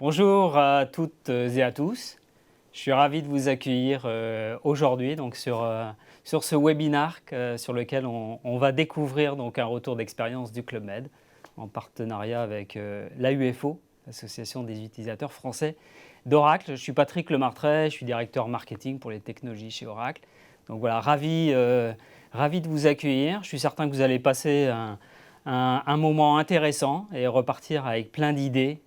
Bonjour à toutes et à tous. Je suis ravi de vous accueillir aujourd'hui donc sur ce webinaire sur lequel on va découvrir donc un retour d'expérience du Club Med en partenariat avec l'AUFO, l'Association des utilisateurs français d'Oracle. Je suis Patrick Lemartret, je suis directeur marketing pour les technologies chez Oracle. Donc voilà, ravi de vous accueillir. Je suis certain que vous allez passer un moment intéressant et repartir avec plein d'idées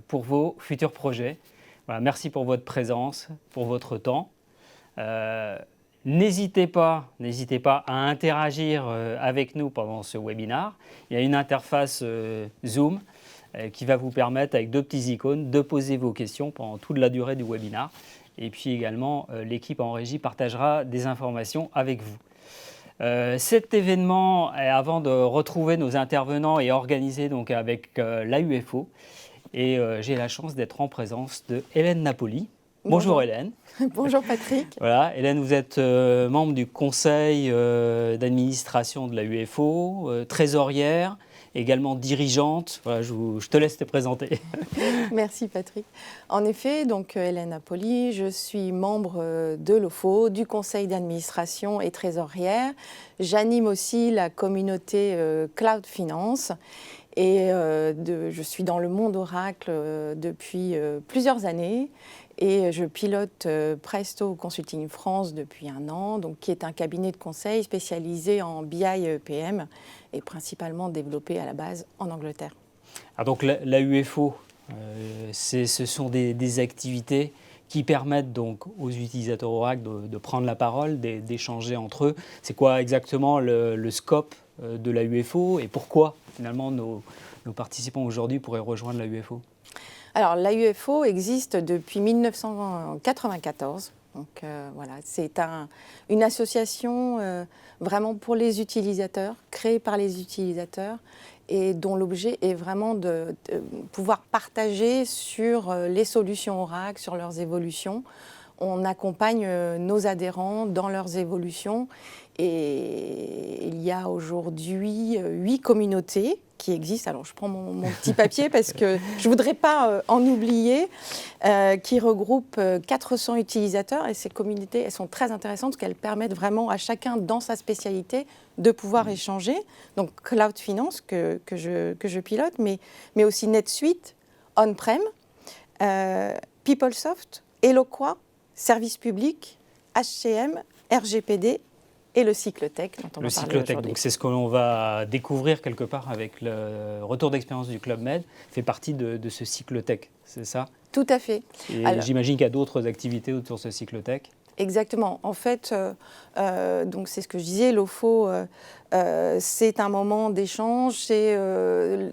pour vos futurs projets. Voilà, merci pour votre présence, pour votre temps. N'hésitez pas à interagir avec nous pendant ce webinaire. Il y a une interface Zoom qui va vous permettre, avec deux petits icônes, de poser vos questions pendant toute la durée du webinaire. Et puis également, l'équipe en régie partagera des informations avec vous. Cet événement, avant de retrouver nos intervenants, est organisé donc avec l'AUFO et j'ai la chance d'être en présence de Hélène Napoli. Bonjour Hélène. Bonjour Patrick. Voilà, Hélène, vous êtes membre du conseil d'administration de l'AUFO, trésorière, également dirigeante. Voilà, je te laisse te présenter. Merci Patrick. En effet, donc Hélène Napoli, je suis membre de l'OFO, du conseil d'administration et trésorière. J'anime aussi la communauté Cloud Finance et je suis dans le monde Oracle depuis plusieurs années. Et je pilote Presto Consulting France depuis 1 an, donc, qui est un cabinet de conseil spécialisé en BI PM et principalement développé à la base en Angleterre. Alors donc l'AUFO, ce sont des activités qui permettent donc aux utilisateurs Oracle de prendre la parole, d'échanger entre eux. C'est quoi exactement le scope de l'AUFO et pourquoi finalement nos participants aujourd'hui pourraient rejoindre l'AUFO ? Alors, l'AUFO existe depuis 1994. Donc, voilà, c'est une association vraiment pour les utilisateurs, créée par les utilisateurs et dont l'objet est vraiment de pouvoir partager sur les solutions Oracle, sur leurs évolutions. On accompagne nos adhérents dans leurs évolutions et il y a aujourd'hui 8 communautés qui existent. Alors je prends mon petit papier parce que je ne voudrais pas en oublier, qui regroupent 400 utilisateurs et ces communautés, elles sont très intéressantes parce qu'elles permettent vraiment à chacun dans sa spécialité de pouvoir échanger. Donc Cloud Finance que je pilote, mais aussi NetSuite, On-Prem, PeopleSoft, Eloqua, Service public, HCM, RGPD et le Cyclotech dont on va parler aujourd'hui. Donc c'est ce que l'on va découvrir quelque part avec le retour d'expérience du Club Med, fait partie de ce Cyclotech, c'est ça ? Tout à fait. Et j'imagine qu'il y a d'autres activités autour de ce Cyclotech. Exactement. En fait, donc c'est ce que je disais, l'OFO, c'est un moment d'échange,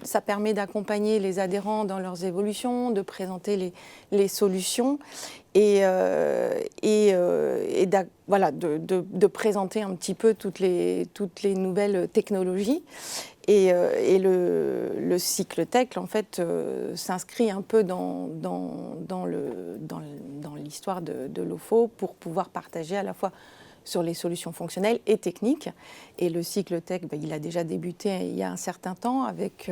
ça permet d'accompagner les adhérents dans leurs évolutions, de présenter les solutions et de présenter un petit peu toutes les nouvelles technologies. Et le Cyclotech, en fait, s'inscrit un peu dans l'histoire de l'OFO pour pouvoir partager à la fois sur les solutions fonctionnelles et techniques. Et le Cyclotech, il a déjà débuté il y a un certain temps avec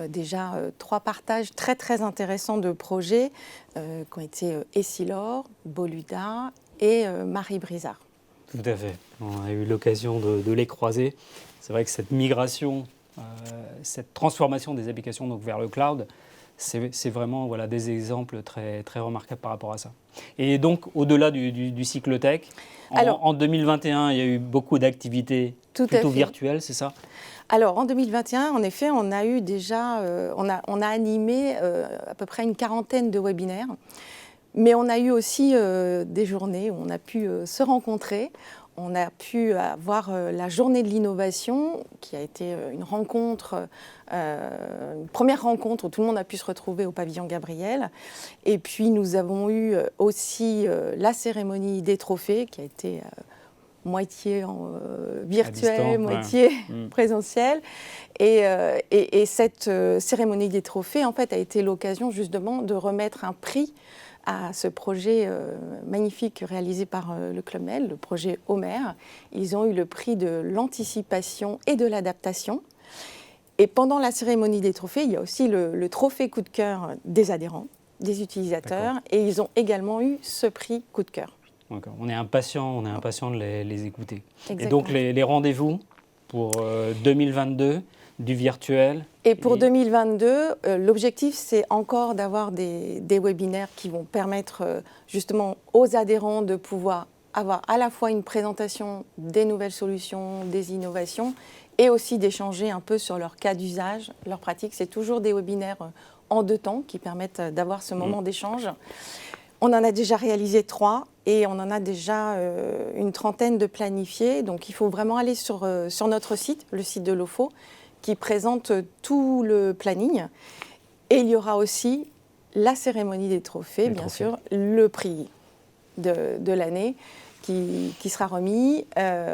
déjà 3 partages très très intéressants de projets qui ont été Essilor, Boluda et Marie Brizard. Tout à fait. On a eu l'occasion de les croiser. C'est vrai que cette migration, cette transformation des applications donc, vers le cloud, c'est vraiment des exemples très, très remarquables par rapport à ça. Et donc, au-delà du Cyclotech, en 2021, il y a eu beaucoup d'activités plutôt virtuelles, c'est ça ? Alors, en 2021, en effet, on a eu déjà, on a animé à peu près une 40aine de webinaires, mais on a eu aussi des journées où on a pu se rencontrer. On a pu avoir la journée de l'innovation, qui a été une rencontre, une première rencontre où tout le monde a pu se retrouver au pavillon Gabriel. Et puis nous avons eu aussi la cérémonie des trophées, qui a été moitié virtuelle, moitié présentielle. Et cette cérémonie des trophées, en fait, a été l'occasion justement de remettre un prix à ce projet magnifique réalisé par le Club Med, le projet Homer. Ils ont eu le prix de l'anticipation et de l'adaptation. Et pendant la cérémonie des trophées, il y a aussi le trophée coup de cœur des adhérents. des utilisateurs et ils ont également eu ce prix coup de cœur. D'accord. On est impatient de les écouter. Exactement. Et donc les rendez-vous pour 2022, du virtuel. Et pour 2022, l'objectif, c'est encore d'avoir des webinaires qui vont permettre justement aux adhérents de pouvoir avoir à la fois une présentation des nouvelles solutions, des innovations, et aussi d'échanger un peu sur leur cas d'usage, leurs pratiques. C'est toujours des webinaires en 2 temps qui permettent d'avoir ce moment d'échange. On en a déjà réalisé 3 et on en a déjà une trentaine de planifiés. Donc il faut vraiment aller sur notre site, le site de l'OFO, qui présente tout le planning. Et il y aura aussi la cérémonie des trophées, bien sûr, le prix de l'année qui sera remis.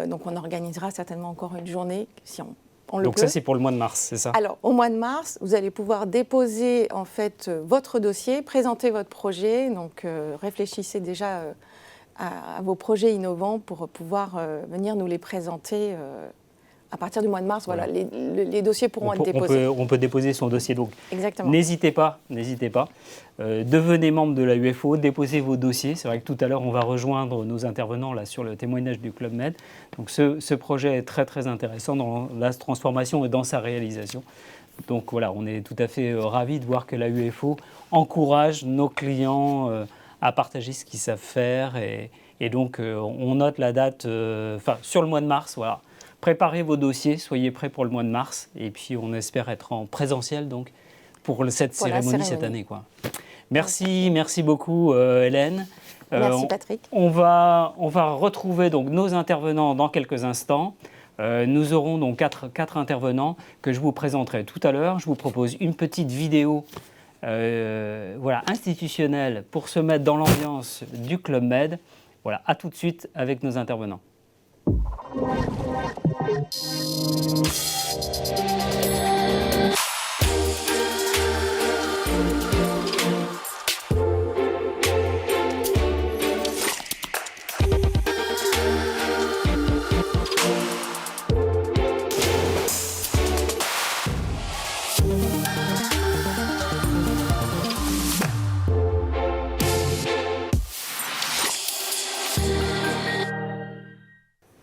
Donc on organisera certainement encore une journée si on le peut. Donc ça, c'est pour le mois de mars, c'est ça? Alors, au mois de mars, vous allez pouvoir déposer en fait votre dossier, présenter votre projet. Donc réfléchissez déjà à vos projets innovants pour pouvoir venir nous les présenter à partir du mois de mars. Voilà, les dossiers pourront être déposés. On peut déposer son dossier, donc exactement. N'hésitez pas. Devenez membre de la UFO, déposez vos dossiers. C'est vrai que tout à l'heure, on va rejoindre nos intervenants là, sur le témoignage du Club Med. Donc ce projet est très très intéressant dans la transformation et dans sa réalisation. Donc voilà, on est tout à fait ravis de voir que la UFO encourage nos clients à partager ce qu'ils savent faire. Et donc on note la date sur le mois de mars. Voilà. Préparez vos dossiers, soyez prêts pour le mois de mars. Et puis, on espère être en présentiel donc, pour cette cérémonie cette année. Quoi. Merci beaucoup Hélène. Merci Patrick. On va retrouver donc, nos intervenants dans quelques instants. Nous aurons donc quatre intervenants que je vous présenterai tout à l'heure. Je vous propose une petite vidéo institutionnelle pour se mettre dans l'ambiance du Club Med. Voilà, à tout de suite avec nos intervenants.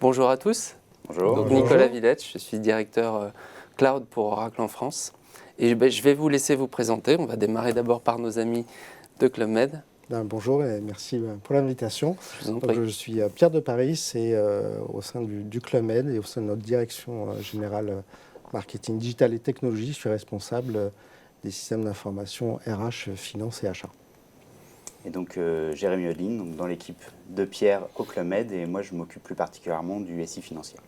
Bonjour à tous. Bonjour. Donc, Nicolas Villette, je suis directeur Cloud pour Oracle en France. Et je vais vous laisser vous présenter. On va démarrer d'abord par nos amis de Club Med. Bonjour et merci pour l'invitation. Je suis Pierre de Paris et au sein du Club Med et au sein de notre direction générale marketing digital et technologie, je suis responsable des systèmes d'information RH, finance et achat. Et donc Jérémy Odeline, dans l'équipe de Pierre au Club Med, et moi je m'occupe plus particulièrement du SI financier.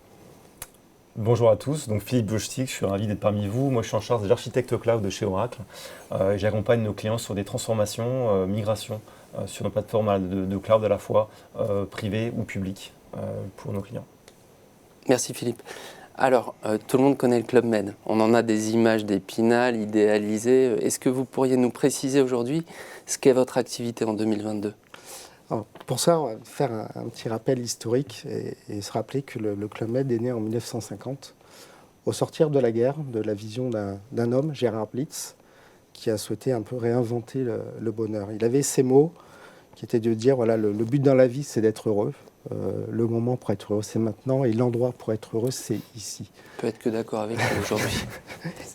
Bonjour à tous, donc Philippe Bojtik, je suis ravi d'être parmi vous. Moi je suis en charge de l'architecte cloud de chez Oracle. J'accompagne nos clients sur des transformations, migrations sur nos plateformes de cloud à la fois privées ou publiques pour nos clients. Merci Philippe. Alors, tout le monde connaît le Club Med. On en a des images d'Épinal idéalisées. Est-ce que vous pourriez nous préciser aujourd'hui ce qu'est votre activité en 2022 ? Alors, pour ça, on va faire un petit rappel historique et se rappeler que le Club Med est né en 1950, au sortir de la guerre, de la vision d'un homme, Gérard Blitz, qui a souhaité un peu réinventer le bonheur. Il avait ces mots qui étaient de dire, voilà, le but dans la vie, c'est d'être heureux. Le moment pour être heureux, c'est maintenant, et l'endroit pour être heureux, c'est ici. Je peux être que d'accord avec vous aujourd'hui.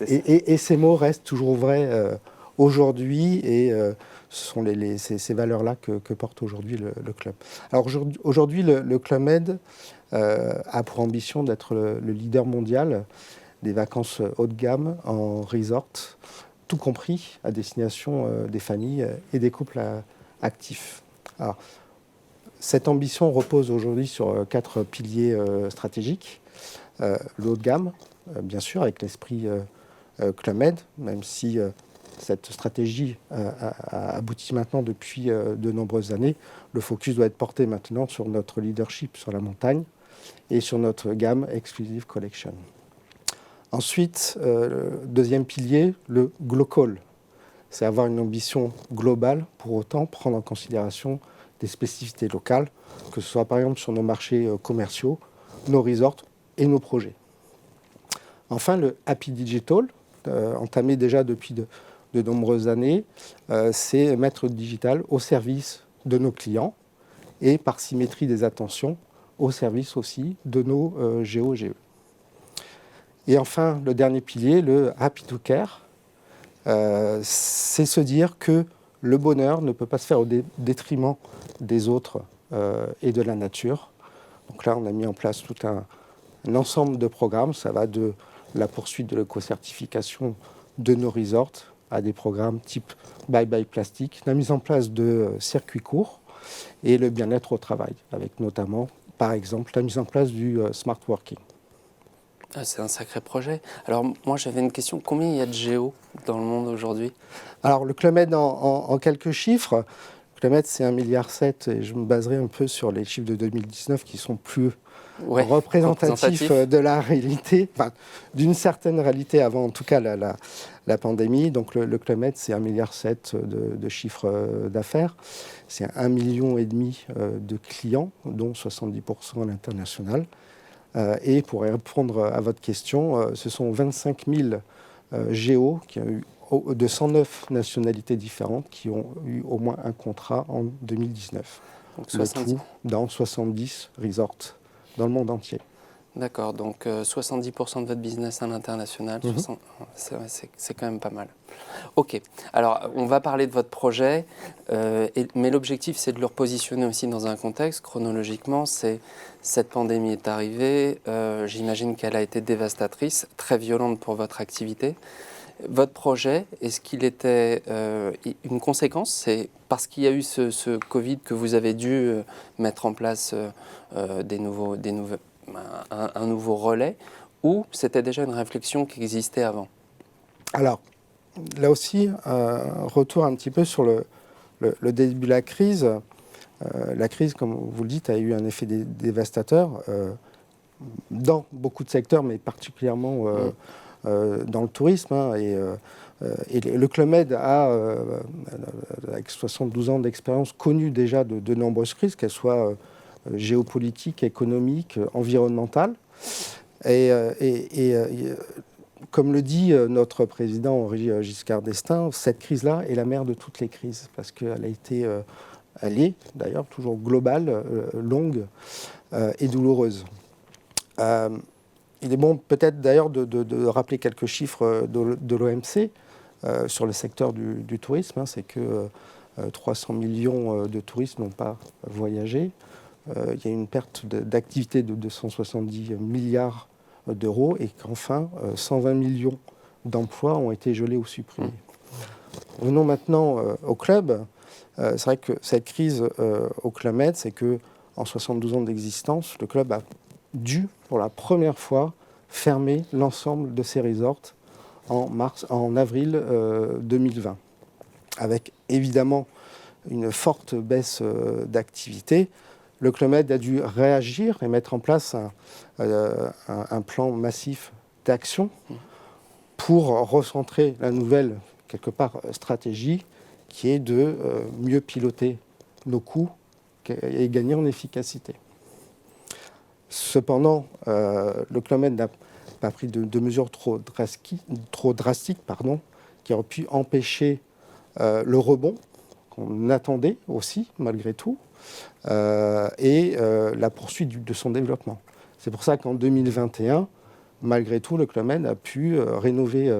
et ces mots restent toujours vrais aujourd'hui, et ce sont ces valeurs-là que porte aujourd'hui le club. Alors aujourd'hui, le Club Med a pour ambition d'être le leader mondial des vacances haut de gamme en resort, tout compris à destination des familles et des couples actifs. Alors, cette ambition repose aujourd'hui sur 4 piliers stratégiques. Le haut de gamme, bien sûr, avec l'esprit Club Med, même si cette stratégie a abouti maintenant depuis de nombreuses années. Le focus doit être porté maintenant sur notre leadership sur la montagne et sur notre gamme Exclusive Collection. Ensuite, deuxième pilier, le global. C'est avoir une ambition globale, pour autant prendre en considération des spécificités locales, que ce soit par exemple sur nos marchés commerciaux, nos resorts et nos projets. Enfin, le Happy Digital, entamé déjà depuis de nombreuses années, c'est mettre le digital au service de nos clients et par symétrie des attentions au service aussi de nos GO/GE. Et enfin, le dernier pilier, le Happy to Care, c'est se dire que le bonheur ne peut pas se faire au détriment des autres et de la nature. Donc là, on a mis en place tout un ensemble de programmes. Ça va de la poursuite de l'éco-certification de nos resorts à des programmes type Bye Bye Plastique, la mise en place de circuits courts et le bien-être au travail, avec notamment, par exemple, la mise en place du smart working. Ah, c'est un sacré projet. Alors moi j'avais une question, combien il y a de géos dans le monde aujourd'hui? Alors le Club Med en quelques chiffres, le Club Med c'est 1,7 milliard et je me baserai un peu sur les chiffres de 2019 qui sont plus représentatifs de la réalité, enfin, d'une certaine réalité avant en tout cas la pandémie. Donc le Club Med c'est 1,7 milliard de chiffre d'affaires, c'est 1,5 million de clients, dont 70% à l'international. Et pour répondre à votre question, ce sont 25 000 géos qui ont eu de 109 nationalités différentes qui ont eu au moins un contrat en 2019. Donc le tout dans 70 resorts dans le monde entier. D'accord, donc 70% de votre business à l'international, c'est quand même pas mal. Ok, alors on va parler de votre projet, mais l'objectif c'est de le repositionner aussi dans un contexte. Chronologiquement, cette pandémie est arrivée, j'imagine qu'elle a été dévastatrice, très violente pour votre activité. Votre projet, est-ce qu'il était une conséquence? C'est parce qu'il y a eu ce Covid que vous avez dû mettre en place un nouveau relais, ou c'était déjà une réflexion qui existait avant? Alors, là aussi, retour un petit peu sur le début de la crise. La crise, comme vous le dites, a eu un effet dévastateur dans beaucoup de secteurs, mais particulièrement dans le tourisme. Et le Club Med a, avec 72 ans d'expérience, connu déjà de nombreuses crises, qu'elles soient géopolitiques, économiques, environnementales. Et comme le dit notre président Henri Giscard d'Estaing, cette crise-là est la mère de toutes les crises, parce qu'elle a été, elle est d'ailleurs toujours globale, longue et douloureuse. Il est bon peut-être d'ailleurs de rappeler quelques chiffres de l'OMC sur le secteur du tourisme. C'est que 300 millions de touristes n'ont pas voyagé. Il y a une perte d'activité de 270 milliards d'euros et qu'enfin 120 millions d'emplois ont été gelés ou supprimés. Venons maintenant au club. C'est vrai que cette crise au Club Med, c'est qu'en 72 ans d'existence, le club a dû, pour la première fois, fermer l'ensemble de ses resorts en avril 2020, avec évidemment une forte baisse d'activité. Le Club Med a dû réagir et mettre en place un plan massif d'action pour recentrer la nouvelle, quelque part, stratégie qui est de mieux piloter nos coûts et gagner en efficacité. Cependant, le Club Med n'a pas pris de mesures trop drastiques, qui auraient pu empêcher le rebond qu'on attendait aussi, malgré tout, et la poursuite de son développement. C'est pour ça qu'en 2021, malgré tout, le Club Med a pu rénover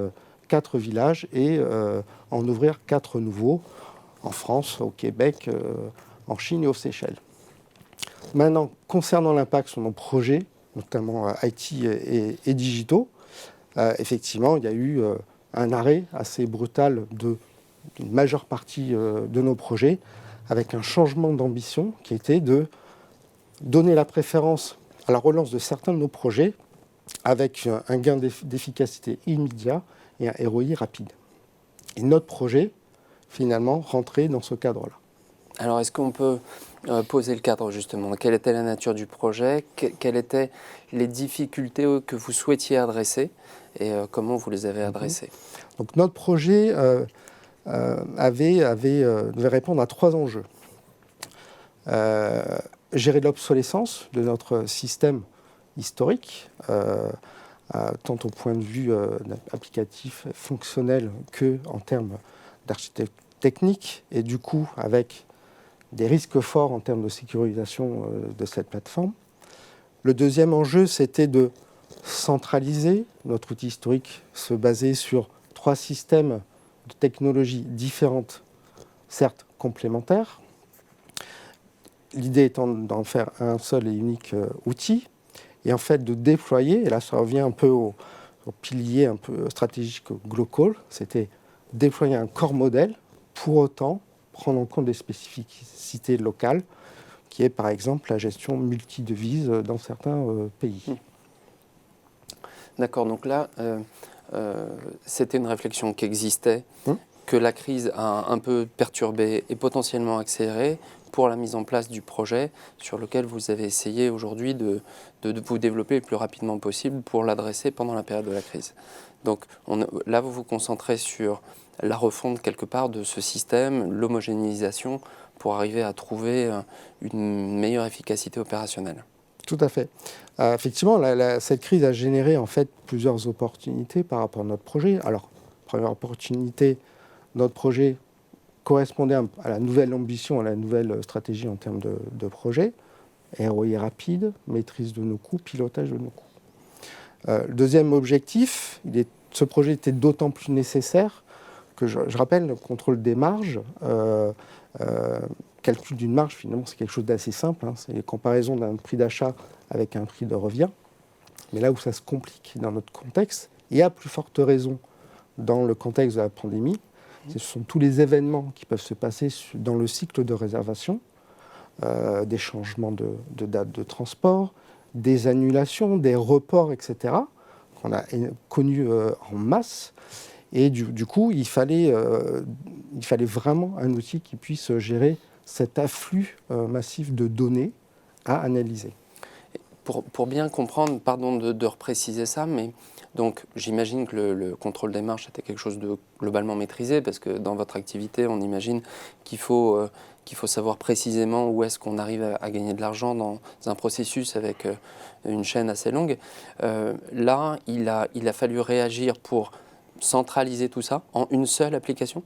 4 villages et en ouvrir 4 nouveaux en France, au Québec, en Chine et aux Seychelles. Maintenant, concernant l'impact sur nos projets, notamment IT et digitaux, effectivement, il y a eu un arrêt assez brutal d'une majeure partie de nos projets, avec un changement d'ambition qui était de donner la préférence à la relance de certains de nos projets, avec un gain d'efficacité immédiat et un ROI rapide. Et notre projet, finalement, rentrait dans ce cadre-là. Alors, est-ce qu'on peut poser le cadre, justement? Quelle était la nature du projet? Quelles étaient les difficultés que vous souhaitiez adresser? Et comment vous les avez adressées? Donc, notre projet devait répondre à 3 enjeux. Gérer l'obsolescence de notre système historique, tant au point de vue applicatif, fonctionnel, que en termes d'architecture technique, et du coup avec des risques forts en termes de sécurisation de cette plateforme. Le deuxième enjeu, c'était de centraliser. Notre outil historique se basait sur 3 systèmes de technologies différentes, certes complémentaires. L'idée étant d'en faire un seul et unique outil, et en fait de déployer, et là ça revient un peu au pilier un peu stratégique Global, c'était déployer un corps modèle, pour autant prendre en compte des spécificités locales, qui est par exemple la gestion multi-devises dans certains pays. D'accord, donc là, c'était une réflexion qui existait, que la crise a un peu perturbé et potentiellement accéléré pour la mise en place du projet sur lequel vous avez essayé aujourd'hui de vous développer le plus rapidement possible pour l'adresser pendant la période de la crise. Donc là, vous vous concentrez sur la refonte quelque part de ce système, l'homogénéisation pour arriver à trouver une meilleure efficacité opérationnelle. Tout à fait. Effectivement, cette crise a généré en fait plusieurs opportunités par rapport à notre projet. Alors, première opportunité, notre projet correspondait à la nouvelle ambition, à la nouvelle stratégie en termes de projet. ROI rapide, maîtrise de nos coûts, pilotage de nos coûts. Le deuxième objectif, ce projet était d'autant plus nécessaire que, je rappelle, le contrôle des marges, calcul d'une marge, finalement, c'est quelque chose d'assez simple. C'est la comparaison d'un prix d'achat avec un prix de revient. Mais là où ça se complique dans notre contexte, et à plus forte raison dans le contexte de la pandémie, ce sont tous les événements qui peuvent se passer dans le cycle de réservation, des changements de date de transport, des annulations, des reports, etc., qu'on a connus en masse. Et du coup, il fallait vraiment un outil qui puisse gérer cet afflux massif de données à analyser. Pour bien comprendre, pardon de repréciser ça, mais donc j'imagine que le contrôle des marges était quelque chose de globalement maîtrisé, parce que dans votre activité, on imagine qu'il faut savoir précisément où est-ce qu'on arrive à gagner de l'argent dans un processus avec une chaîne assez longue. Là, il a fallu réagir pour centraliser tout ça en une seule application.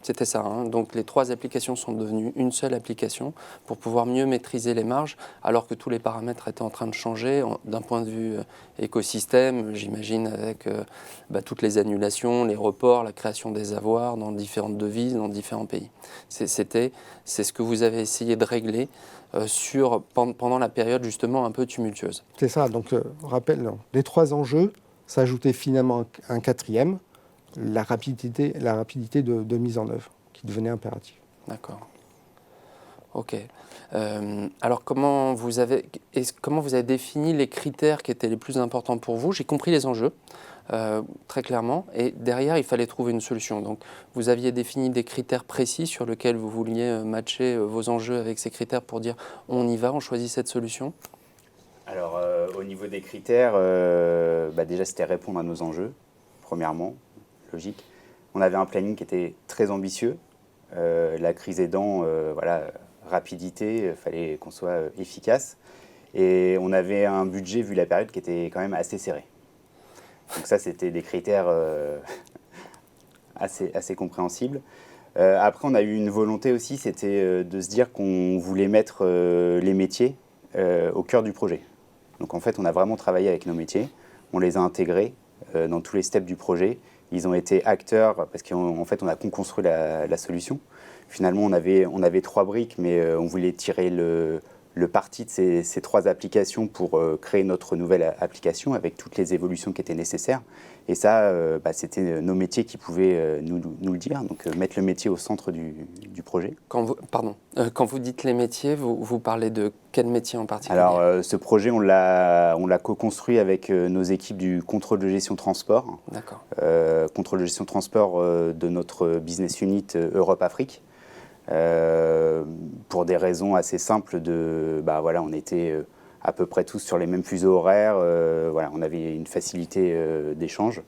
C'était ça, hein. Donc les 3 applications sont devenues une seule application pour pouvoir mieux maîtriser les marges, alors que tous les paramètres étaient en train de changer d'un point de vue écosystème, j'imagine, avec toutes les annulations, les reports, la création des avoirs dans différentes devises, dans différents pays. C'est ce que vous avez essayé de régler pendant la période justement un peu tumultueuse. C'est ça, donc rappel, les 3 enjeux s'ajoutaient finalement un 4e, la rapidité de mise en œuvre, qui devenait impérative. D'accord. Ok. Alors comment vous avez défini les critères qui étaient les plus importants pour vous? J'ai compris les enjeux, très clairement, et derrière, il fallait trouver une solution. Donc vous aviez défini des critères précis sur lesquels vous vouliez matcher vos enjeux avec ces critères pour dire on y va, on choisit cette solution? Alors, au niveau des critères, déjà, c'était répondre à nos enjeux, premièrement, logique. On avait un planning qui était très ambitieux. La crise aidant, rapidité, il fallait qu'on soit efficace. Et on avait un budget, vu la période, qui était quand même assez serré. Donc ça, c'était des critères assez compréhensibles. Après, on a eu une volonté aussi, c'était de se dire qu'on voulait mettre les métiers au cœur du projet. Donc en fait, on a vraiment travaillé avec nos métiers, on les a intégrés dans tous les steps du projet. Ils ont été acteurs parce qu'en fait, on a construit la solution. Finalement, on avait 3 briques, mais on voulait tirer le parti de ces 3 applications pour créer notre nouvelle application avec toutes les évolutions qui étaient nécessaires. Et ça, c'était nos métiers qui pouvaient nous le dire, donc mettre le métier au centre du projet. Quand vous dites les métiers, vous parlez de quel métier en particulier? Alors, ce projet, on l'a co-construit avec nos équipes du contrôle de gestion transport. D'accord. Contrôle de gestion transport de notre business unit Europe-Afrique. Pour des raisons assez simples on était à peu près tous sur les mêmes fuseaux horaires, on avait une facilité d'échange.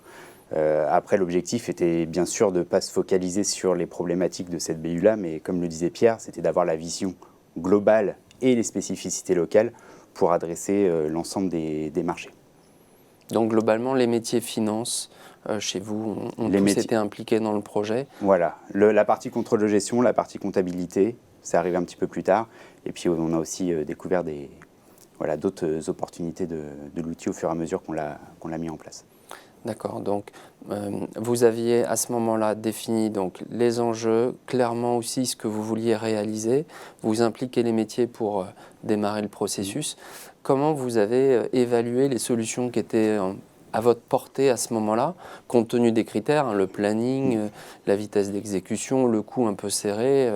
Après, l'objectif était bien sûr de ne pas se focaliser sur les problématiques de cette BU-là, mais comme le disait Pierre, c'était d'avoir la vision globale et les spécificités locales pour adresser l'ensemble des marchés. Donc globalement, les métiers finance, chez vous, ont Les tous métiers. été impliqués dans le projet. Voilà, la partie contrôle de gestion, la partie comptabilité, c'est arrivé un petit peu plus tard. Et puis on a aussi découvert d'autres opportunités de l'outil au fur et à mesure qu'on l'a mis en place. D'accord, donc vous aviez à ce moment-là défini donc, les enjeux, clairement aussi ce que vous vouliez réaliser, vous impliquez les métiers pour démarrer le processus. Comment vous avez évalué les solutions qui étaient à votre portée à ce moment-là, compte tenu des critères, hein, le planning, la vitesse d'exécution, le coût un peu serré,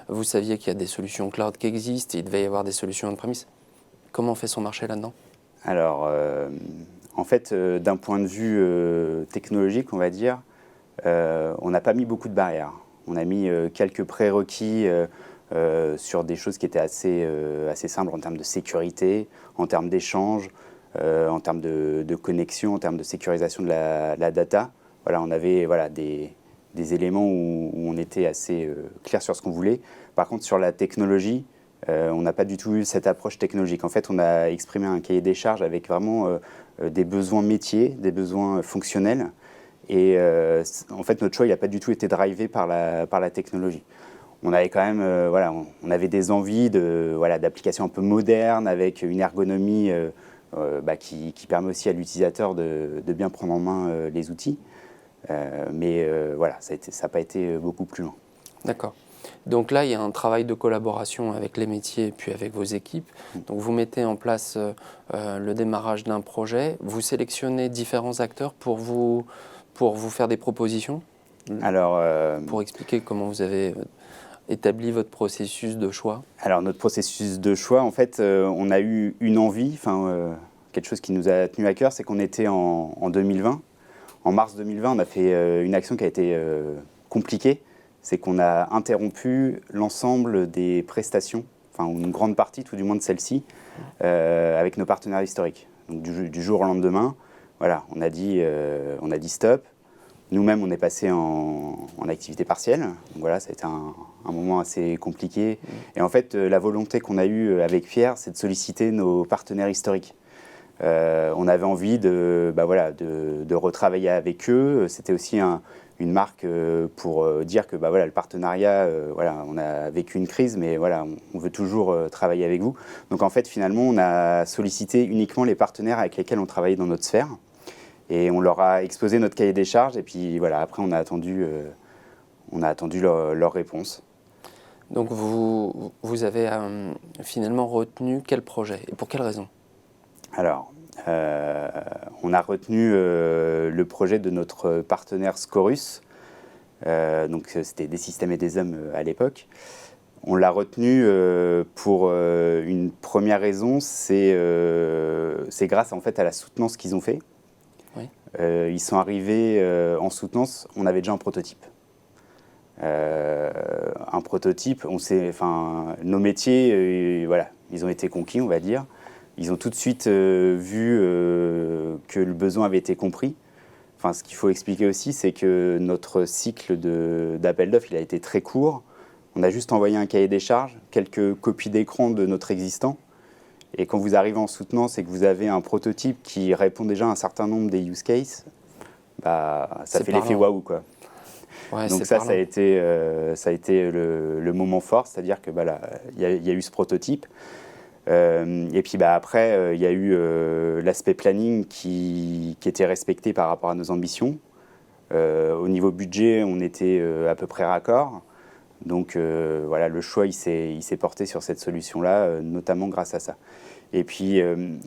vous saviez qu'il y a des solutions cloud qui existent, il devait y avoir des solutions on-premise. Comment on fait son marché là-dedans? Alors, en fait, d'un point de vue technologique, on va dire, on n'a pas mis beaucoup de barrières. On a mis quelques prérequis sur des choses qui étaient assez simples en termes de sécurité, en termes d'échange, en termes de connexion, en termes de sécurisation de la data. Voilà, on avait des éléments où on était assez clair sur ce qu'on voulait. Par contre, sur la technologie, on n'a pas du tout eu cette approche technologique. En fait, on a exprimé un cahier des charges avec vraiment des besoins métiers, des besoins fonctionnels. Et en fait, notre choix, il n'a pas du tout été drivé par la technologie. On avait quand même, on avait des envies d'applications un peu modernes avec une ergonomie qui permet aussi à l'utilisateur de bien prendre en main les outils. Mais ça n'a pas été beaucoup plus loin. D'accord. Donc là, il y a un travail de collaboration avec les métiers et puis avec vos équipes. Donc vous mettez en place le démarrage d'un projet. Vous sélectionnez différents acteurs pour vous faire des propositions. Alors, pour expliquer comment vous avez établi votre processus de choix. Alors notre processus de choix, en fait, on a eu une envie, quelque chose qui nous a tenu à cœur, c'est qu'on était en 2020. En mars 2020, on a fait une action qui a été compliquée. C'est qu'on a interrompu l'ensemble des prestations, une grande partie, tout du moins de celles-ci, avec nos partenaires historiques. Donc du jour au lendemain, on a dit stop. Nous-mêmes, on est passé en activité partielle. Donc ça a été un moment assez compliqué. Et en fait, la volonté qu'on a eue avec Pierre, c'est de solliciter nos partenaires historiques. On avait envie de retravailler avec eux. C'était aussi une marque pour dire que le partenariat, on a vécu une crise, mais on veut toujours travailler avec vous. Donc en fait, finalement, on a sollicité uniquement les partenaires avec lesquels on travaillait dans notre sphère. Et on leur a exposé notre cahier des charges. Et puis après, on a attendu leur réponse. Donc vous avez finalement retenu quel projet et pour quelle raison? Alors, on a retenu le projet de notre partenaire Scorus. Donc c'était des systèmes et des hommes à l'époque. On l'a retenu pour une première raison, c'est grâce en fait à la soutenance qu'ils ont fait. Oui. Ils sont arrivés en soutenance, on avait déjà un prototype. Un prototype, nos métiers, ils ont été conquis, on va dire. Ils ont tout de suite vu que le besoin avait été compris. Ce qu'il faut expliquer aussi, c'est que notre cycle d'appel d'offres, il a été très court. On a juste envoyé un cahier des charges, quelques copies d'écran de notre existant. Et quand vous arrivez en soutenance et que vous avez un prototype qui répond déjà à un certain nombre des use cases, ça fait l'effet waouh, quoi. Ouais, donc ça a été le moment fort, c'est-à-dire que y a eu ce prototype. Et puis après, il y a eu l'aspect planning qui était respecté par rapport à nos ambitions. Au niveau budget, on était à peu près raccord. Donc le choix il s'est porté sur cette solution-là, notamment grâce à ça. Et puis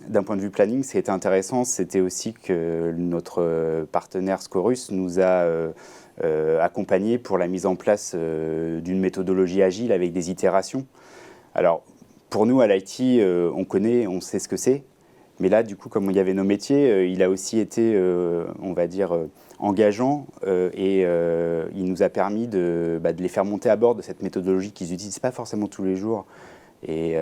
d'un point de vue planning, ce qui était intéressant, c'était aussi que notre partenaire Scorus nous a accompagnés pour la mise en place d'une méthodologie agile avec des itérations. Alors pour nous à l'IT, on connaît, on sait ce que c'est. Mais là, du coup, comme il y avait nos métiers, il a aussi été, on va dire, engageant et il nous a permis de les faire monter à bord de cette méthodologie qu'ils n'utilisent pas forcément tous les jours. Et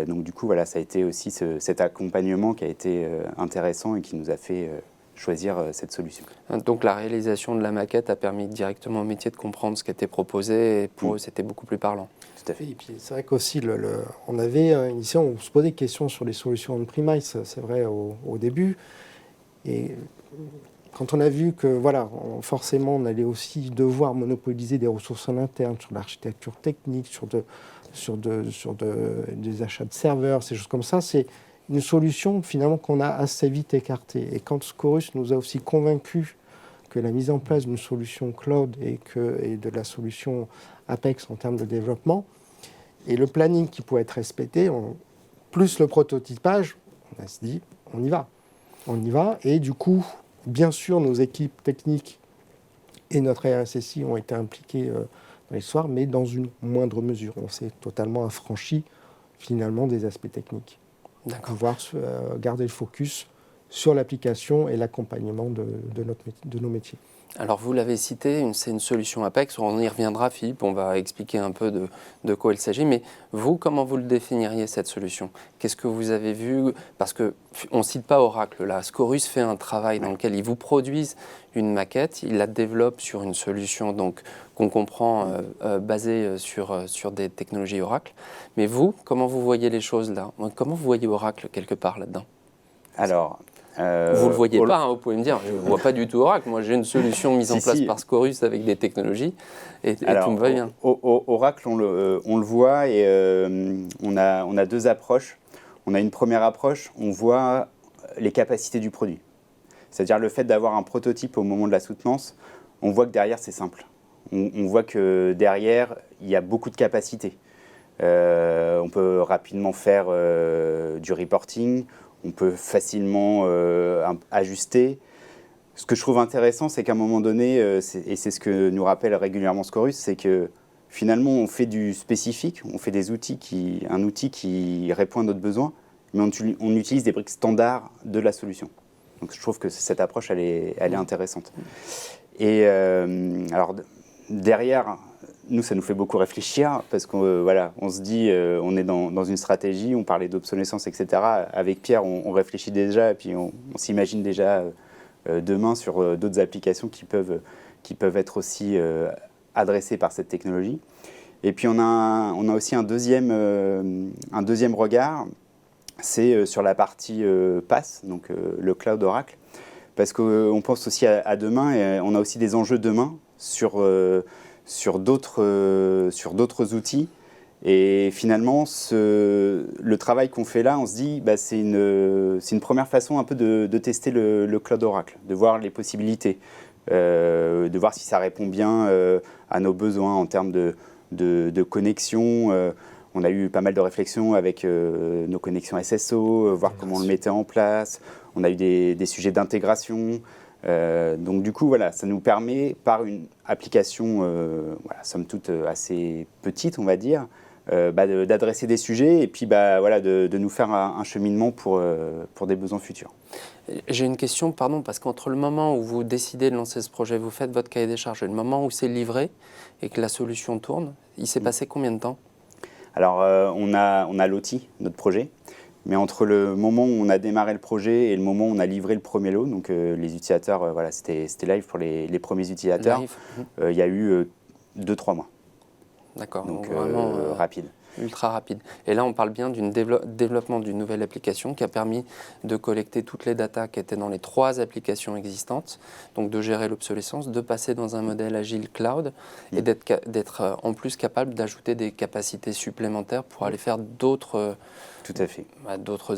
donc, du coup, ça a été aussi cet accompagnement qui a été intéressant et qui nous a fait choisir cette solution. Donc, la réalisation de la maquette a permis directement au métier de comprendre ce qui était proposé et pour eux, c'était beaucoup plus parlant. Tout à fait. Et puis c'est vrai qu'aussi, on avait ici, on se posait des questions sur les solutions on-premise, c'est vrai, au début. Et quand on a vu que voilà, forcément on allait aussi devoir monopoliser des ressources en interne sur l'architecture technique, sur des achats de serveurs, ces choses comme ça, c'est une solution finalement qu'on a assez vite écartée. Et quand Scorus nous a aussi convaincus que la mise en place d'une solution cloud et de la solution Apex en termes de développement, et le planning qui pouvait être respecté, plus le prototypage, on a se dit, on y va. On y va. Et du coup, bien sûr, nos équipes techniques et notre RSSI ont été impliqués dans l'histoire, mais dans une moindre mesure. On s'est totalement affranchi, finalement, des aspects techniques. Pouvoir garder le focus sur l'application et l'accompagnement de nos métiers. Alors vous l'avez cité, c'est une solution Apex, on y reviendra Philippe, on va expliquer un peu de quoi il s'agit, mais vous, comment vous le définiriez cette solution? Qu'est-ce que vous avez vu? Parce qu'on ne cite pas Oracle là, Scorus fait un travail dans lequel ils vous produisent une maquette, ils la développent sur une solution donc, qu'on comprend basée sur des technologies Oracle, mais vous, comment vous voyez les choses là? Comment vous voyez Oracle quelque part là-dedans? Alors, vous ne le voyez pas, hein, vous pouvez me dire, je ne vois pas du tout Oracle. Moi, j'ai une solution mise en place par Scorus avec des technologies et tout me va bien. Oracle, on le voit et on a deux approches. On a une première approche, on voit les capacités du produit. C'est-à-dire le fait d'avoir un prototype au moment de la soutenance, on voit que derrière, c'est simple. On voit que derrière, il y a beaucoup de capacités. On peut rapidement faire du reporting. On peut facilement ajuster. Ce que je trouve intéressant, c'est qu'à un moment donné, et c'est ce que nous rappelle régulièrement Scorus, c'est que finalement, on fait du spécifique, on fait des outils un outil qui répond à notre besoin, mais on utilise des briques standards de la solution. Donc je trouve que cette approche, elle est intéressante. Et alors, derrière, nous, ça nous fait beaucoup réfléchir parce qu'on voilà, on se dit, on est dans une stratégie, on parlait d'obsolescence, etc. Avec Pierre, on réfléchit déjà et puis on s'imagine déjà demain sur d'autres applications qui peuvent être aussi adressées par cette technologie. Et puis on a aussi un deuxième regard, c'est sur la partie PaaS, donc le cloud Oracle, parce qu'on pense aussi à demain et on a aussi des enjeux demain sur d'autres outils. Et finalement, le travail qu'on fait là, on se dit, c'est une première façon un peu de tester le cloud Oracle, de voir les possibilités, de voir si ça répond bien à nos besoins en termes de connexion. On a eu pas mal de réflexions avec nos connexions SSO, voir comment on le mettait en place. On a eu des sujets d'intégration. Donc du coup, voilà, ça nous permet, par une application, somme toute assez petite, on va dire, d'adresser des sujets et puis de nous faire un cheminement pour des besoins futurs. J'ai une question, pardon, parce qu'entre le moment où vous décidez de lancer ce projet, vous faites votre cahier des charges, et le moment où c'est livré et que la solution tourne, il s'est passé combien de temps? Alors, on a loti notre projet. Mais entre le moment où on a démarré le projet et le moment où on a livré le premier lot, donc les utilisateurs, c'était live pour les premiers utilisateurs, il y a eu 2-3 mois. D'accord, donc vraiment rapide. Ultra rapide. Et là, on parle bien du développement d'une nouvelle application qui a permis de collecter toutes les datas qui étaient dans les 3 applications existantes, donc de gérer l'obsolescence, de passer dans un modèle agile cloud et d'être en plus capable d'ajouter des capacités supplémentaires pour aller faire d'autres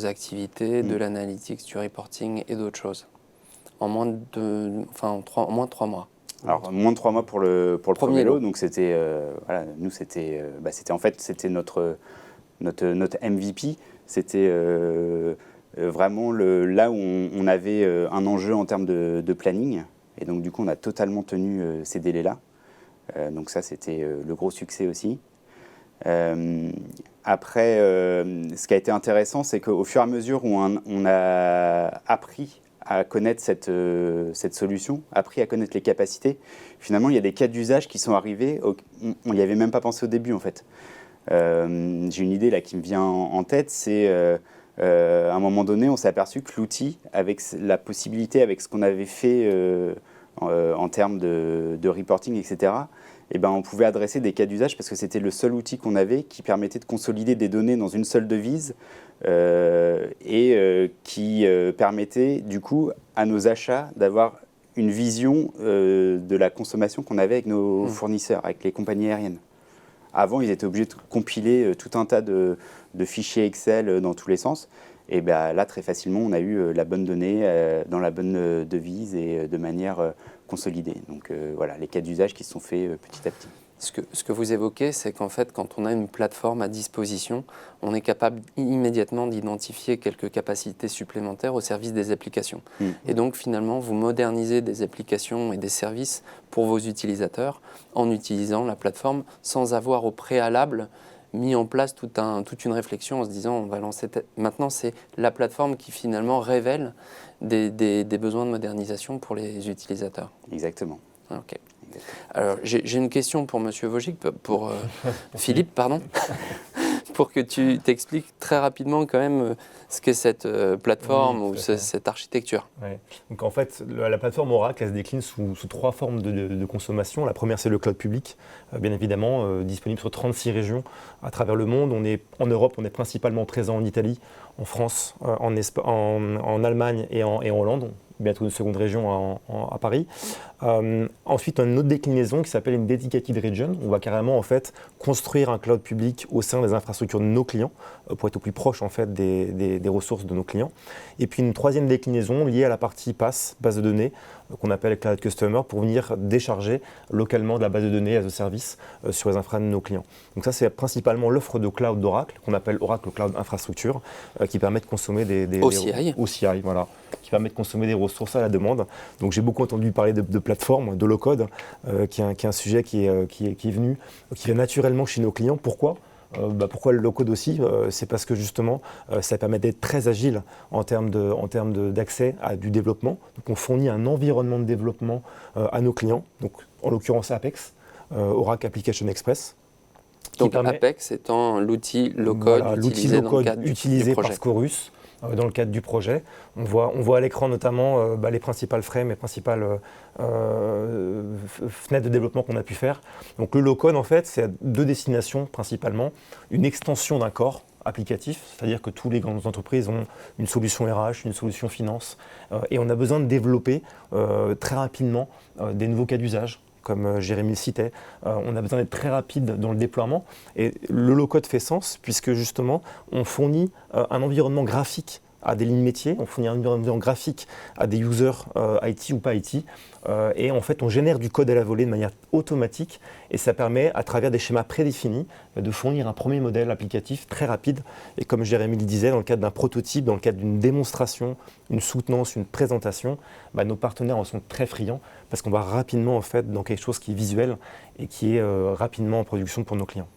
activités, de l'analytics, du reporting et d'autres choses. En moins de 3 mois. Alors, moins de 3 mois pour le premier lot. Donc, c'était, nous, c'était notre MVP. C'était vraiment là où on avait un enjeu en termes de planning. Et donc, du coup, on a totalement tenu ces délais-là. Donc, ça, c'était le gros succès aussi. Après, ce qui a été intéressant, c'est qu'au fur et à mesure où on a appris à connaître cette solution, appris à connaître les capacités. Finalement, il y a des cas d'usage qui sont arrivés, on n'y avait même pas pensé au début en fait. J'ai une idée là qui me vient en tête, c'est à un moment donné, on s'est aperçu que l'outil, avec la possibilité, avec ce qu'on avait fait en termes de reporting, etc., eh ben, on pouvait adresser des cas d'usage parce que c'était le seul outil qu'on avait qui permettait de consolider des données dans une seule devise qui permettait du coup à nos achats d'avoir une vision de la consommation qu'on avait avec nos fournisseurs, avec les compagnies aériennes. Avant, ils étaient obligés de compiler tout un tas de fichiers Excel dans tous les sens. Et ben, là, très facilement, on a eu la bonne donnée dans la bonne devise et de manière consolidée. Donc voilà, les cas d'usage qui se sont faits petit à petit. Ce que vous évoquez, c'est qu'en fait, quand on a une plateforme à disposition, on est capable immédiatement d'identifier quelques capacités supplémentaires au service des applications. Et donc, finalement, vous modernisez des applications et des services pour vos utilisateurs en utilisant la plateforme sans avoir au préalable mis en place toute une réflexion en se disant on va lancer... Maintenant, c'est la plateforme qui finalement révèle des besoins de modernisation pour les utilisateurs. Exactement. Ok. Alors, j'ai une question pour Monsieur Wojcik, pour Philippe, pardon, pour que tu t'expliques très rapidement quand même ce qu'est cette plateforme ou cette architecture. Ouais. Donc en fait, la plateforme Oracle, elle se décline sous 3 formes de consommation. La première, c'est le cloud public, bien évidemment, disponible sur 36 régions à travers le monde. En Europe, on est principalement présent en Italie, en France, en Allemagne et en Hollande. Bientôt une seconde région à Paris. Ensuite, une autre déclinaison qui s'appelle une Dedicated Region. On va carrément en fait construire un cloud public au sein des infrastructures de nos clients pour être au plus proche en fait des ressources de nos clients. Et puis une troisième déclinaison liée à la partie PaaS, base de données, qu'on appelle Cloud Customer, pour venir décharger localement de la base de données as a service sur les infras de nos clients. Donc ça, c'est principalement l'offre de cloud d'Oracle, qu'on appelle Oracle Cloud Infrastructure, qui permet de consommer des OCI, voilà, qui permet de consommer des ressources à la demande. Donc j'ai beaucoup entendu parler de plateforme, de low-code, qui est un sujet qui vient naturellement chez nos clients. Pourquoi ? Pourquoi le low-code aussi ? C'est parce que justement, ça permet d'être très agile en termes d'accès à du développement. Donc on fournit un environnement de développement à nos clients, donc en l'occurrence Apex, Oracle Application Express. Donc Apex étant l'outil low-code utilisé dans le cadre du projet. Par Scorus. Dans le cadre du projet. On voit à l'écran notamment les principales frames, les principales fenêtres de développement qu'on a pu faire. Donc le low-code, en fait, c'est à 2 destinations principalement. Une extension d'un corps applicatif, c'est-à-dire que toutes les grandes entreprises ont une solution RH, une solution finance, et on a besoin de développer très rapidement des nouveaux cas d'usage. Comme Jérémy le citait, on a besoin d'être très rapide dans le déploiement. Et le low-code fait sens puisque justement, on fournit un environnement graphique à des lignes métiers, on fournit un environnement graphique à des users IT ou pas IT. Et en fait, on génère du code à la volée de manière automatique. Et ça permet, à travers des schémas prédéfinis, de fournir un premier modèle applicatif très rapide. Et comme Jérémy le disait, dans le cadre d'un prototype, dans le cadre d'une démonstration, une soutenance, une présentation, nos partenaires en sont très friands parce qu'on va rapidement en fait dans quelque chose qui est visuel et qui est rapidement en production pour nos clients.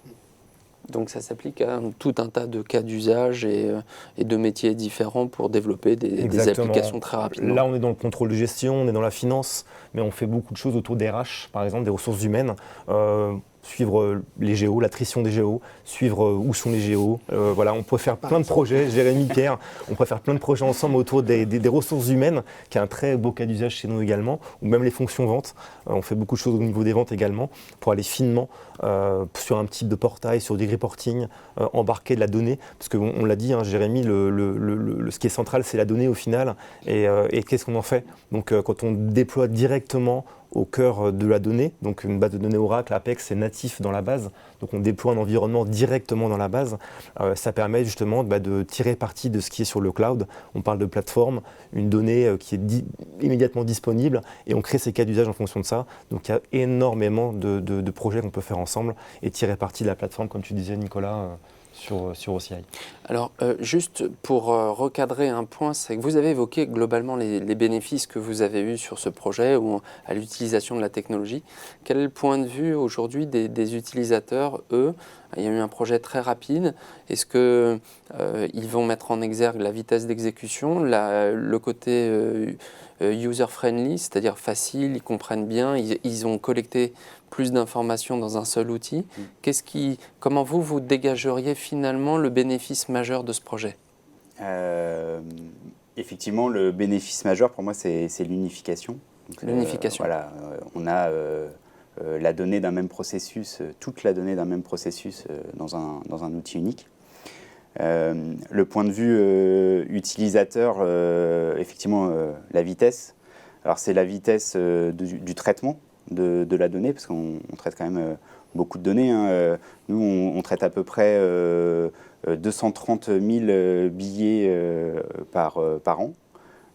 Donc ça s'applique à tout un tas de cas d'usage et de métiers différents pour développer des applications très rapidement. Là, on est dans le contrôle de gestion, on est dans la finance, mais on fait beaucoup de choses autour des RH, par exemple, des ressources humaines. Suivre les géos, l'attrition des géos, suivre où sont les géos. Voilà, on pourrait faire plein de projets, Jérémy, Pierre, on pourrait faire plein de projets ensemble autour des ressources humaines, qui est un très beau cas d'usage chez nous également, ou même les fonctions ventes. On fait beaucoup de choses au niveau des ventes également, pour aller finement sur un type de portail, sur du reporting, embarquer de la donnée, parce qu'on l'a dit, Jérémy, ce qui est central, c'est la donnée au final, et qu'est-ce qu'on en fait ? Donc quand on déploie directement au cœur de la donnée, donc une base de données Oracle, Apex, c'est natif dans la base, donc on déploie un environnement directement dans la base, ça permet justement de tirer parti de ce qui est sur le cloud. On parle de plateforme, une donnée qui est immédiatement disponible et on crée ces cas d'usage en fonction de ça. Donc il y a énormément de projets qu'on peut faire ensemble et tirer parti de la plateforme, comme tu disais Nicolas, sur OCI. Alors, juste pour recadrer un point, c'est que vous avez évoqué globalement les bénéfices que vous avez eus sur ce projet ou à l'utilisation de la technologie. Quel est le point de vue aujourd'hui des utilisateurs, eux ? Il y a eu un projet très rapide. Est-ce qu'ils vont mettre en exergue la vitesse d'exécution, le côté user-friendly, c'est-à-dire facile, ils comprennent bien, ils ont collecté plus d'informations dans un seul outil. Comment vous dégageriez finalement le bénéfice majeur de ce projet ? Effectivement, le bénéfice majeur pour moi, c'est l'unification. L'unification. Voilà, on a la donnée d'un même processus, toute la donnée d'un même processus dans un outil unique. Le point de vue utilisateur, effectivement, la vitesse. Alors c'est la vitesse du traitement de la donnée, parce qu'on traite quand même beaucoup de données. Hein. Nous, on traite à peu près 230 000 billets par an.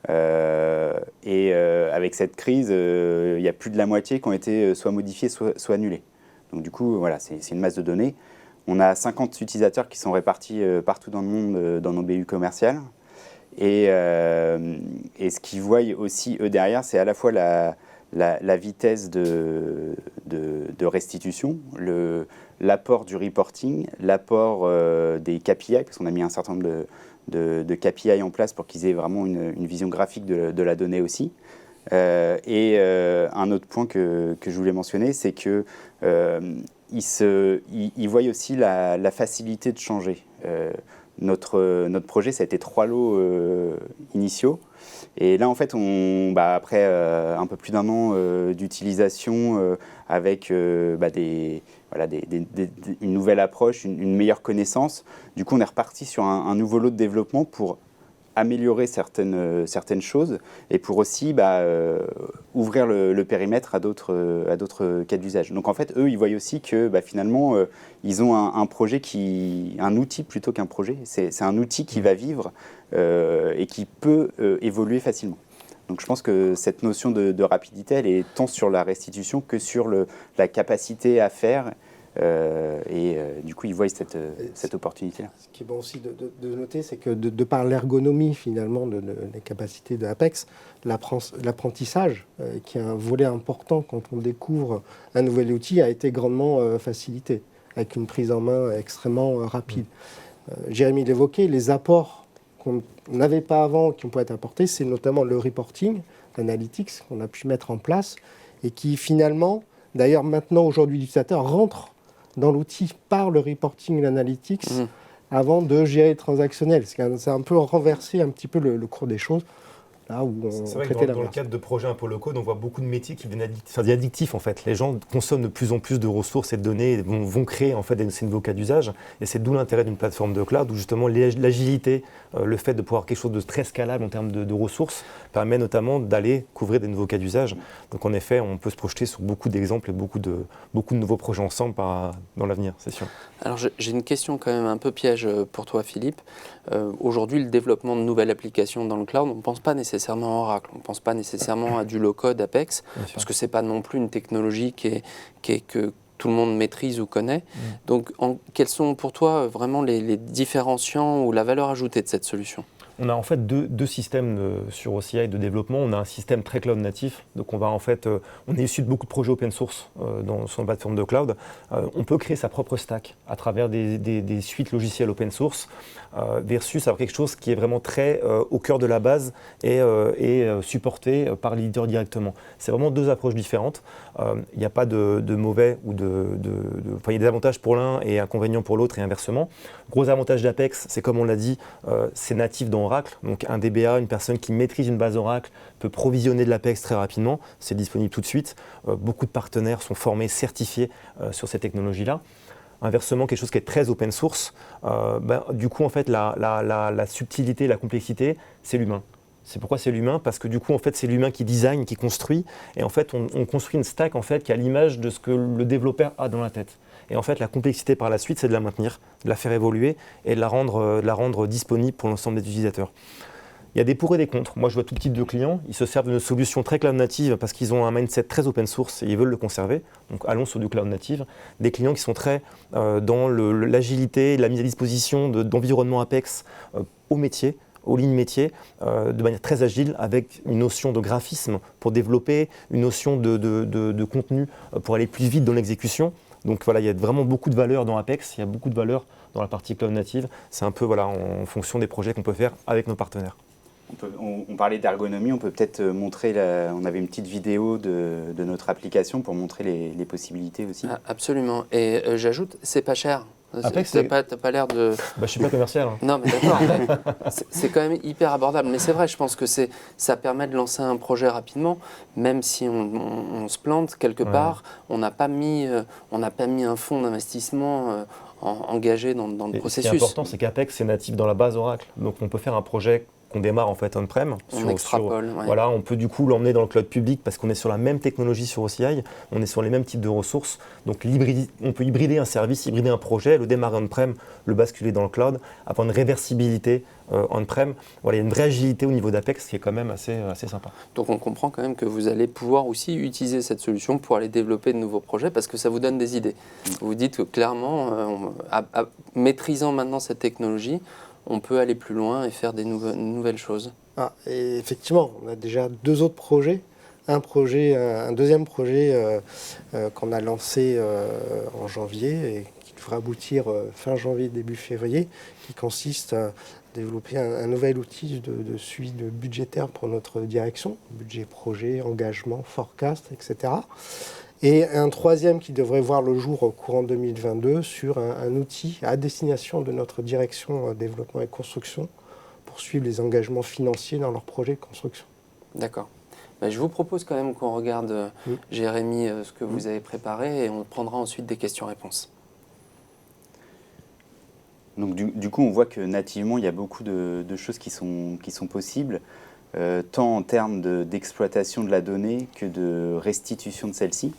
Avec cette crise, il y a plus de la moitié qui ont été soit modifiés, soit annulés. Donc du coup, voilà, c'est une masse de données. On a 50 utilisateurs qui sont répartis partout dans le monde dans nos BU commerciales. Et ce qu'ils voient aussi, eux, derrière, c'est à la fois la vitesse de restitution, l'apport du reporting, l'apport des KPI, parce qu'on a mis un certain nombre de KPI en place pour qu'ils aient vraiment une vision graphique de la donnée aussi. Un autre point que je voulais mentionner, c'est que ils voient aussi la facilité de changer. Notre projet, ça a été 3 lots initiaux. Et là, en fait, après un peu plus d'1 an d'utilisation avec une nouvelle approche, une meilleure connaissance, du coup, on est reparti sur un nouveau lot de développement pour améliorer certaines choses et pour aussi ouvrir le périmètre à d'autres cas d'usage. Donc en fait, eux, ils voient aussi que finalement, ils ont un projet un outil plutôt qu'un projet. C'est un outil qui va vivre et qui peut évoluer facilement. Donc je pense que cette notion de rapidité, elle est tant sur la restitution que sur la capacité à faire. Du coup, ils voient cette opportunité-là. Ce qui est bon aussi de noter, c'est que de par l'ergonomie, finalement, des capacités d'Apex, l'apprentissage, qui est un volet important quand on découvre un nouvel outil, a été grandement facilité, avec une prise en main extrêmement rapide. Jérémy l'évoquait, les apports qu'on n'avait pas avant, qui ont pu être apportés, c'est notamment le reporting, l'analytics qu'on a pu mettre en place, et qui finalement, d'ailleurs maintenant, aujourd'hui, l'utilisateur rentre dans l'outil par le reporting et l'analytics avant de gérer le transactionnel. C'est un peu renverser un petit peu le cours des choses. Là où c'est vrai que dans le cadre de projets un peu low-code, on voit beaucoup de métiers qui deviennent addictifs en fait. Les gens consomment de plus en plus de ressources et de données et vont créer en fait ces nouveaux cas d'usage. Et c'est d'où l'intérêt d'une plateforme de cloud où justement l'agilité, le fait de pouvoir avoir quelque chose de très scalable en termes de ressources permet notamment d'aller couvrir des nouveaux cas d'usage. Donc en effet, on peut se projeter sur beaucoup d'exemples et beaucoup de nouveaux projets ensemble dans l'avenir, c'est sûr. Alors j'ai une question quand même un peu piège pour toi, Philippe. Aujourd'hui, le développement de nouvelles applications dans le cloud, on ne pense pas nécessairement à Oracle, on ne pense pas nécessairement à du low-code, Apex, parce que ce n'est pas non plus une technologie que tout le monde maîtrise ou connaît. Donc quels sont pour toi vraiment les différenciants ou la valeur ajoutée de cette solution ? On a en fait deux systèmes sur OCI de développement. On a un système très cloud natif. Donc on est issu de beaucoup de projets open source sur une plateforme de cloud. On peut créer sa propre stack à travers des suites logicielles open source versus avoir quelque chose qui est vraiment très au cœur de la base et supporté par l'éditeur directement. C'est vraiment 2 approches différentes. Il n'y a pas de mauvais ou il y a des avantages pour l'un et inconvénients pour l'autre et inversement. Gros avantage d'Apex, c'est comme on l'a dit, c'est natif dans Oracle. Donc un DBA, une personne qui maîtrise une base Oracle, peut provisionner de l'Apex très rapidement. C'est disponible tout de suite. Beaucoup de partenaires sont formés, certifiés sur ces technologies-là. Inversement, quelque chose qui est très open source, du coup, en fait, la subtilité, la complexité, c'est l'humain. C'est pourquoi c'est l'humain, parce que du coup, en fait, c'est l'humain qui design, qui construit. Et en fait, on construit une stack en fait, qui a l'image de ce que le développeur a dans la tête. Et en fait, la complexité par la suite, c'est de la maintenir, de la faire évoluer et de la rendre disponible pour l'ensemble des utilisateurs. Il y a des pour et des contre. Moi, je vois tout type de clients. Ils se servent de nos solutions très cloud native parce qu'ils ont un mindset très open source et ils veulent le conserver. Donc, allons sur du cloud native. Des clients qui sont très dans l'agilité, la mise à disposition d'environnements Apex au métier, aux lignes métiers, de manière très agile, avec une notion de graphisme pour développer, une notion de contenu pour aller plus vite dans l'exécution. Donc voilà, il y a vraiment beaucoup de valeur dans Apex, il y a beaucoup de valeur dans la partie cloud native. C'est un peu en fonction des projets qu'on peut faire avec nos partenaires. On parlait d'ergonomie, on peut peut-être montrer, on avait une petite vidéo de notre application pour montrer les possibilités aussi. Ah, absolument, et j'ajoute, c'est pas cher. Apex, T'as pas l'air de... Bah, je ne suis pas commercial. Hein. Non, mais d'accord. C'est quand même hyper abordable. Mais c'est vrai, je pense que ça permet de lancer un projet rapidement, même si on se plante quelque part. On n'a pas mis un fonds d'investissement engagé dans le processus. Ce qui est important, c'est qu'Apex, c'est natif dans la base Oracle. Donc on peut faire un projet qu'on démarre en fait on-prem. On extrapole. Ouais. Voilà, on peut du coup l'emmener dans le cloud public parce qu'on est sur la même technologie sur OCI, on est sur les mêmes types de ressources. Donc on peut hybrider un service, hybrider un projet, le démarrer on-prem, le basculer dans le cloud, avoir une réversibilité on-prem. Voilà, il y a une vraie agilité au niveau d'Apex qui est quand même assez sympa. Donc on comprend quand même que vous allez pouvoir aussi utiliser cette solution pour aller développer de nouveaux projets parce que ça vous donne des idées. Vous vous dites que clairement, maîtrisant maintenant cette technologie, on peut aller plus loin et faire des nouvelles choses. Et effectivement, on a déjà 2 autres projets. Un deuxième projet qu'on a lancé en janvier et qui devrait aboutir fin janvier, début février, qui consiste à développer un nouvel outil de suivi budgétaire pour notre direction, budget projet, engagement, forecast, etc. Et un troisième qui devrait voir le jour au courant 2022 sur un outil à destination de notre direction développement et construction pour suivre les engagements financiers dans leurs projets de construction. D'accord. Je vous propose quand même qu'on regarde, Jérémy, ce que vous avez préparé et on prendra ensuite des questions-réponses. Donc du coup, on voit que nativement, il y a beaucoup de choses qui sont possibles, tant en termes d'exploitation de la donnée que de restitution de celle-ci.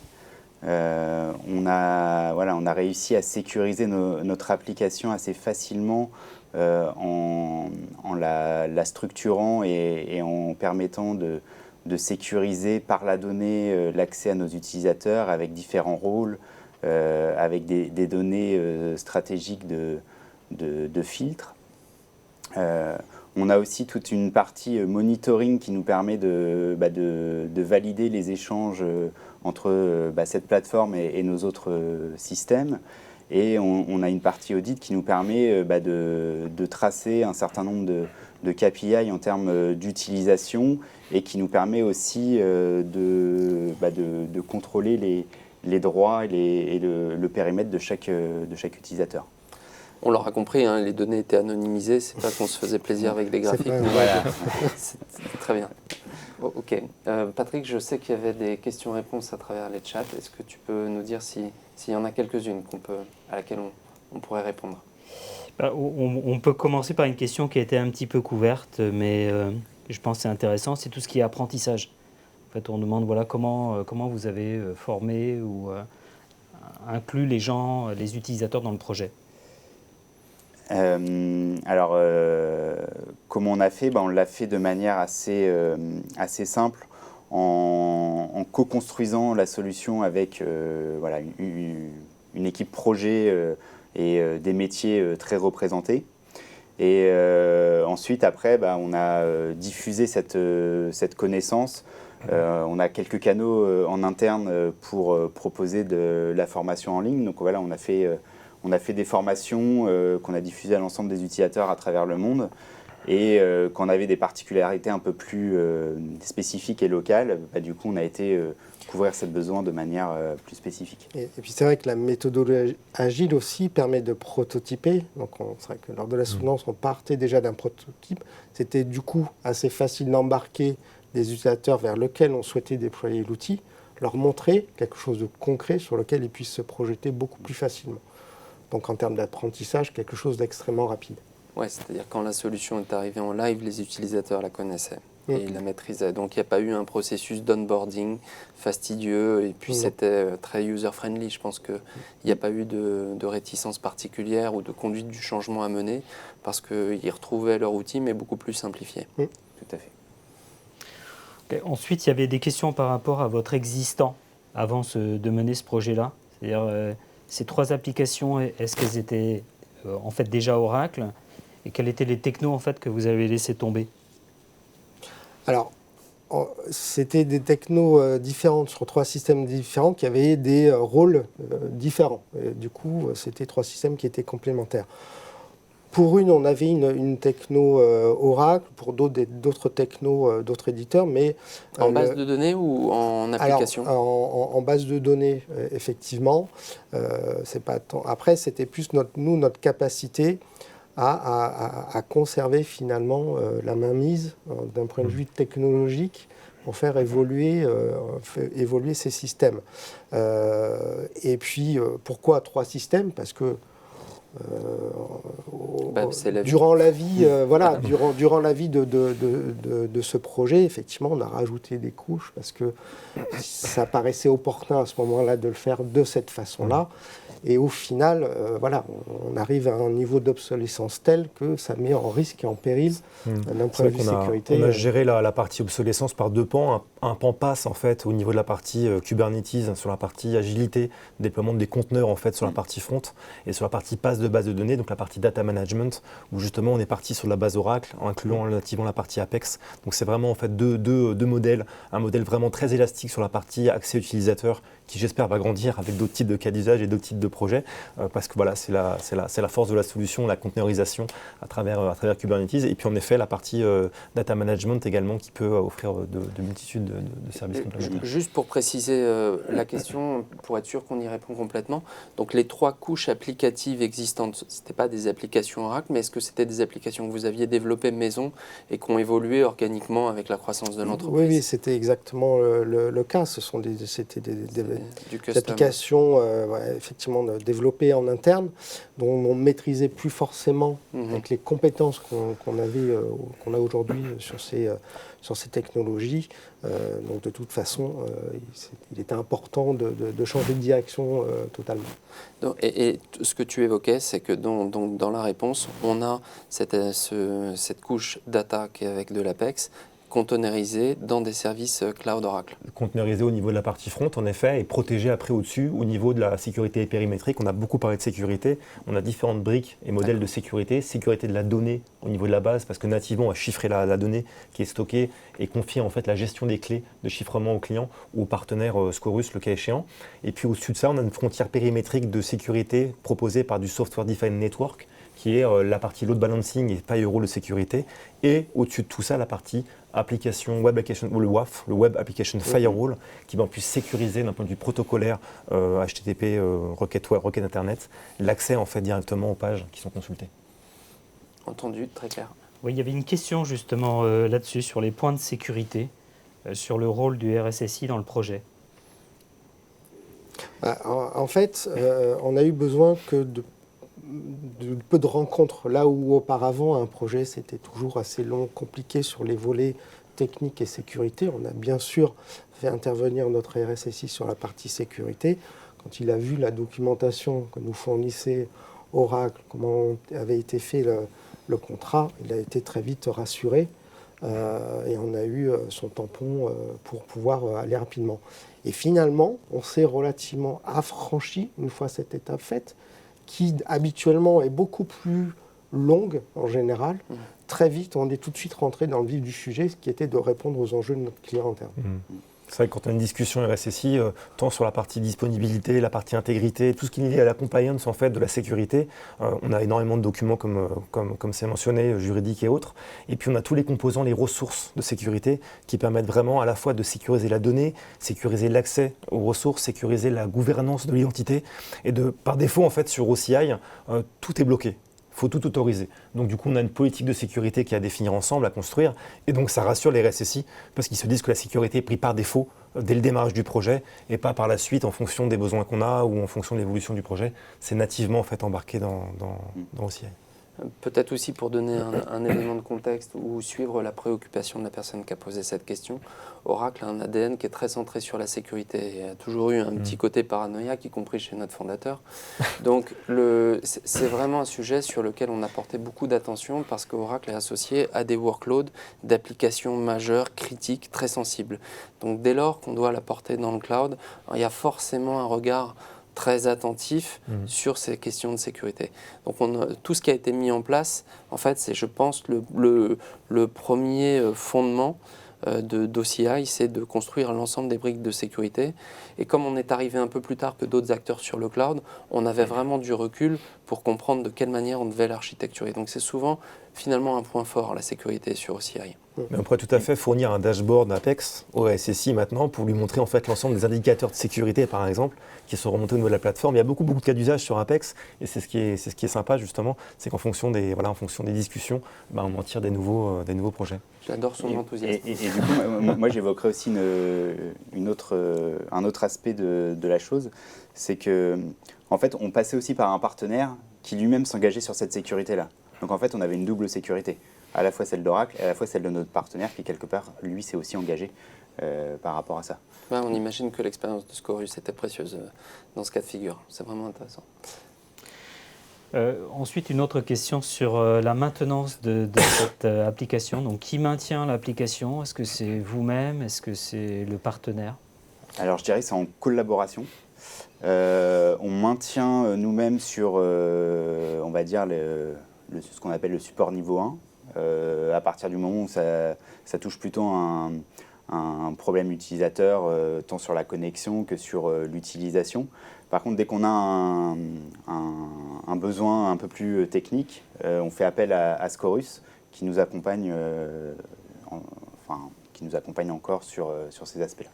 On a réussi à sécuriser notre application assez facilement en la structurant et en permettant de sécuriser par la donnée l'accès à nos utilisateurs avec différents rôles, avec des données stratégiques de filtres. On a aussi toute une partie monitoring qui nous permet de valider les échanges entre cette plateforme et nos autres systèmes. Et on a une partie audit qui nous permet de tracer un certain nombre de KPI en termes d'utilisation et qui nous permet aussi de contrôler les droits et le périmètre de chaque utilisateur. On l'aura compris, hein, les données étaient anonymisées, c'est pas qu'on se faisait plaisir avec des graphiques. Voilà. C'est très bien. Ok. Patrick, je sais qu'il y avait des questions-réponses à travers les chats. Est-ce que tu peux nous dire s'il y en a quelques-unes à laquelle on pourrait répondre? On peut commencer par une question qui a été un petit peu couverte, mais je pense que c'est intéressant, c'est tout ce qui est apprentissage. En fait, on demande comment vous avez formé ou inclus les gens, les utilisateurs dans le projet. Comment on a fait? On l'a fait de manière assez simple en co-construisant la solution avec une équipe projet et des métiers très représentés. Et ensuite, après, on a diffusé cette connaissance. On a quelques canaux en interne pour proposer de la formation en ligne. Donc voilà, on a fait des formations qu'on a diffusées à l'ensemble des utilisateurs à travers le monde. Et quand on avait des particularités un peu plus spécifiques et locales, du coup, on a été couvrir ces besoins de manière plus spécifique. Et puis c'est vrai que la méthodologie agile aussi permet de prototyper. Donc c'est vrai que lors de la soutenance, on partait déjà d'un prototype. C'était du coup assez facile d'embarquer des utilisateurs vers lesquels on souhaitait déployer l'outil, leur montrer quelque chose de concret sur lequel ils puissent se projeter beaucoup plus facilement. Donc en termes d'apprentissage, quelque chose d'extrêmement rapide. Ouais, c'est-à-dire quand la solution est arrivée en live, les utilisateurs la connaissaient et ils la maîtrisaient. Donc il n'y a pas eu un processus d'onboarding fastidieux et puis c'était très user-friendly. Je pense qu'il n'y a pas eu de réticence particulière ou de conduite du changement à mener parce qu'ils retrouvaient leur outil mais beaucoup plus simplifié. Tout à fait. Okay. Ensuite, il y avait des questions par rapport à votre existant avant de mener ce projet-là. C'est-à-dire ces 3 applications, est-ce qu'elles étaient en fait déjà Oracle? Et quelles étaient les technos en fait que vous avez laissé tomber? Alors, c'était des technos différentes sur 3 systèmes différents qui avaient des rôles différents. Et du coup, c'était 3 systèmes qui étaient complémentaires. Pour on avait une techno Oracle, pour d'autres technos, d'autres éditeurs, mais... En base de données ou en application? Alors, en base de données, effectivement. C'est pas tant... Après, c'était plus notre capacité à conserver finalement la mainmise d'un point de vue technologique pour faire évoluer ces systèmes. Et puis, pourquoi 3 systèmes? Parce que durant la vie de ce projet, effectivement, on a rajouté des couches parce que ça paraissait opportun à ce moment-là de le faire de cette façon-là. Et au final, on arrive à un niveau d'obsolescence tel que ça met en risque et en péril d'un point de vue sécurité. On a géré la partie obsolescence par 2 pans. Un pan passe en fait au niveau de la partie Kubernetes, sur la partie agilité, déploiement des conteneurs en fait sur la partie front, et sur la partie passe de base de données, donc la partie data management, où justement on est parti sur la base Oracle, en incluant relativement la partie Apex. Donc c'est vraiment en fait deux modèles, un modèle vraiment très élastique sur la partie accès utilisateur, qui j'espère va grandir avec d'autres types de cas d'usage et d'autres types de projets, parce que voilà, c'est la force de la solution, la containerisation à travers Kubernetes, et puis en effet la partie data management également qui peut offrir de multitudes de services complémentaires. Juste pour préciser la question, pour être sûr qu'on y répond complètement, donc les 3 couches applicatives existantes, ce n'étaient pas des applications Oracle, mais est-ce que c'était des applications que vous aviez développées maison et qui ont évolué organiquement avec la croissance de l'entreprise? Oui, c'était exactement le cas. C'était des applications effectivement développées en interne, dont on ne maîtrisait plus forcément avec les compétences qu'on a aujourd'hui sur ces technologies. Donc de toute façon, il était important de changer de direction totalement. Donc, et ce que tu évoquais, c'est que dans la réponse, on a cette couche data qui est avec de l'Apex, containerisé dans des services cloud Oracle. Containerisé au niveau de la partie front, en effet, et protégé après au-dessus, au niveau de la sécurité périmétrique. On a beaucoup parlé de sécurité. On a différentes briques et modèles de sécurité. Sécurité de la donnée au niveau de la base, parce que nativement, on a chiffré la donnée qui est stockée et confié en fait la gestion des clés de chiffrement aux clients ou aux partenaires Scorus, le cas échéant. Et puis au-dessus de ça, on a une frontière périmétrique de sécurité proposée par du Software Defined Network, qui est la partie load balancing et firewall de sécurité. Et au-dessus de tout ça, la partie application, web application, ou le WAF, le Web Application Firewall, qui va en plus sécuriser d'un point de vue protocolaire HTTP, requête web, requête Internet, l'accès en fait directement aux pages qui sont consultées. Entendu, très clair. Oui, il y avait une question justement là-dessus, sur les points de sécurité, sur le rôle du RSSI dans le projet. En fait, on a eu besoin que de peu de rencontres, là où auparavant un projet c'était toujours assez long, compliqué sur les volets techniques et sécurité. On a bien sûr fait intervenir notre RSSI sur la partie sécurité. Quand il a vu la documentation que nous fournissait Oracle, comment avait été fait le contrat, il a été très vite rassuré et on a eu son tampon pour pouvoir aller rapidement. Et finalement, on s'est relativement affranchi, une fois cette étape faite, qui habituellement est beaucoup plus longue en général. Très vite, on est tout de suite rentré dans le vif du sujet, ce qui était de répondre aux enjeux de notre client interne. C'est vrai que quand on a une discussion RSSI, tant sur la partie disponibilité, la partie intégrité, tout ce qui est lié à la compliance en fait, de la sécurité, on a énormément de documents comme c'est mentionné, juridiques et autres. Et puis on a tous les composants, les ressources de sécurité qui permettent vraiment à la fois de sécuriser la donnée, sécuriser l'accès aux ressources, sécuriser la gouvernance de l'identité. Et par défaut, en fait, sur OCI, tout est bloqué. Il faut tout autoriser. Donc du coup, on a une politique de sécurité qui est à définir ensemble, à construire. Et donc ça rassure les RSSI parce qu'ils se disent que la sécurité est prise par défaut dès le démarrage du projet et pas par la suite en fonction des besoins qu'on a ou en fonction de l'évolution du projet. C'est nativement en fait, embarqué dans OCI. Peut-être aussi pour donner un élément de contexte ou suivre la préoccupation de la personne qui a posé cette question, Oracle a un ADN qui est très centré sur la sécurité et a toujours eu un petit côté paranoïaque, y compris chez notre fondateur. Donc c'est vraiment un sujet sur lequel on a porté beaucoup d'attention parce qu'Oracle est associé à des workloads d'applications majeures, critiques, très sensibles. Donc dès lors qu'on doit la porter dans le cloud, il y a forcément un regard très attentif sur ces questions de sécurité. Donc tout ce qui a été mis en place, en fait, c'est, je pense, le premier fondement d'OCI, c'est de construire l'ensemble des briques de sécurité. Et comme on est arrivé un peu plus tard que d'autres acteurs sur le cloud, on avait vraiment du recul pour comprendre de quelle manière on devait l'architecturer. Donc c'est souvent finalement un point fort, la sécurité sur OCI. Mais on pourrait tout à fait fournir un dashboard Apex au SSI maintenant pour lui montrer en fait l'ensemble des indicateurs de sécurité par exemple qui sont remontés au niveau de la plateforme. Il y a beaucoup de cas d'usage sur Apex et c'est ce qui est sympa justement, c'est qu'en fonction des discussions, on en tire des nouveaux projets. J'adore son enthousiasme. Et du coup, moi j'évoquerais aussi un autre aspect de la chose, c'est que en fait on passait aussi par un partenaire qui lui-même s'engageait sur cette sécurité-là. Donc en fait on avait une double sécurité, à la fois celle d'Oracle et à la fois celle de notre partenaire qui quelque part lui s'est aussi engagé par rapport à ça. Ouais, on imagine que l'expérience de Scorus était précieuse dans ce cas de figure. C'est vraiment intéressant. Ensuite, une autre question sur la maintenance de cette application. Donc, qui maintient l'application? Est-ce que c'est vous-même? Est-ce que c'est le partenaire? Alors, je dirais que c'est en collaboration. On maintient nous-mêmes sur, on va dire, ce qu'on appelle le support niveau 1. À partir du moment où ça touche plutôt un problème utilisateur, tant sur la connexion que sur l'utilisation. Par contre, dès qu'on a un besoin un peu plus technique, on fait appel à Scorus qui nous accompagne, encore sur ces aspects-là.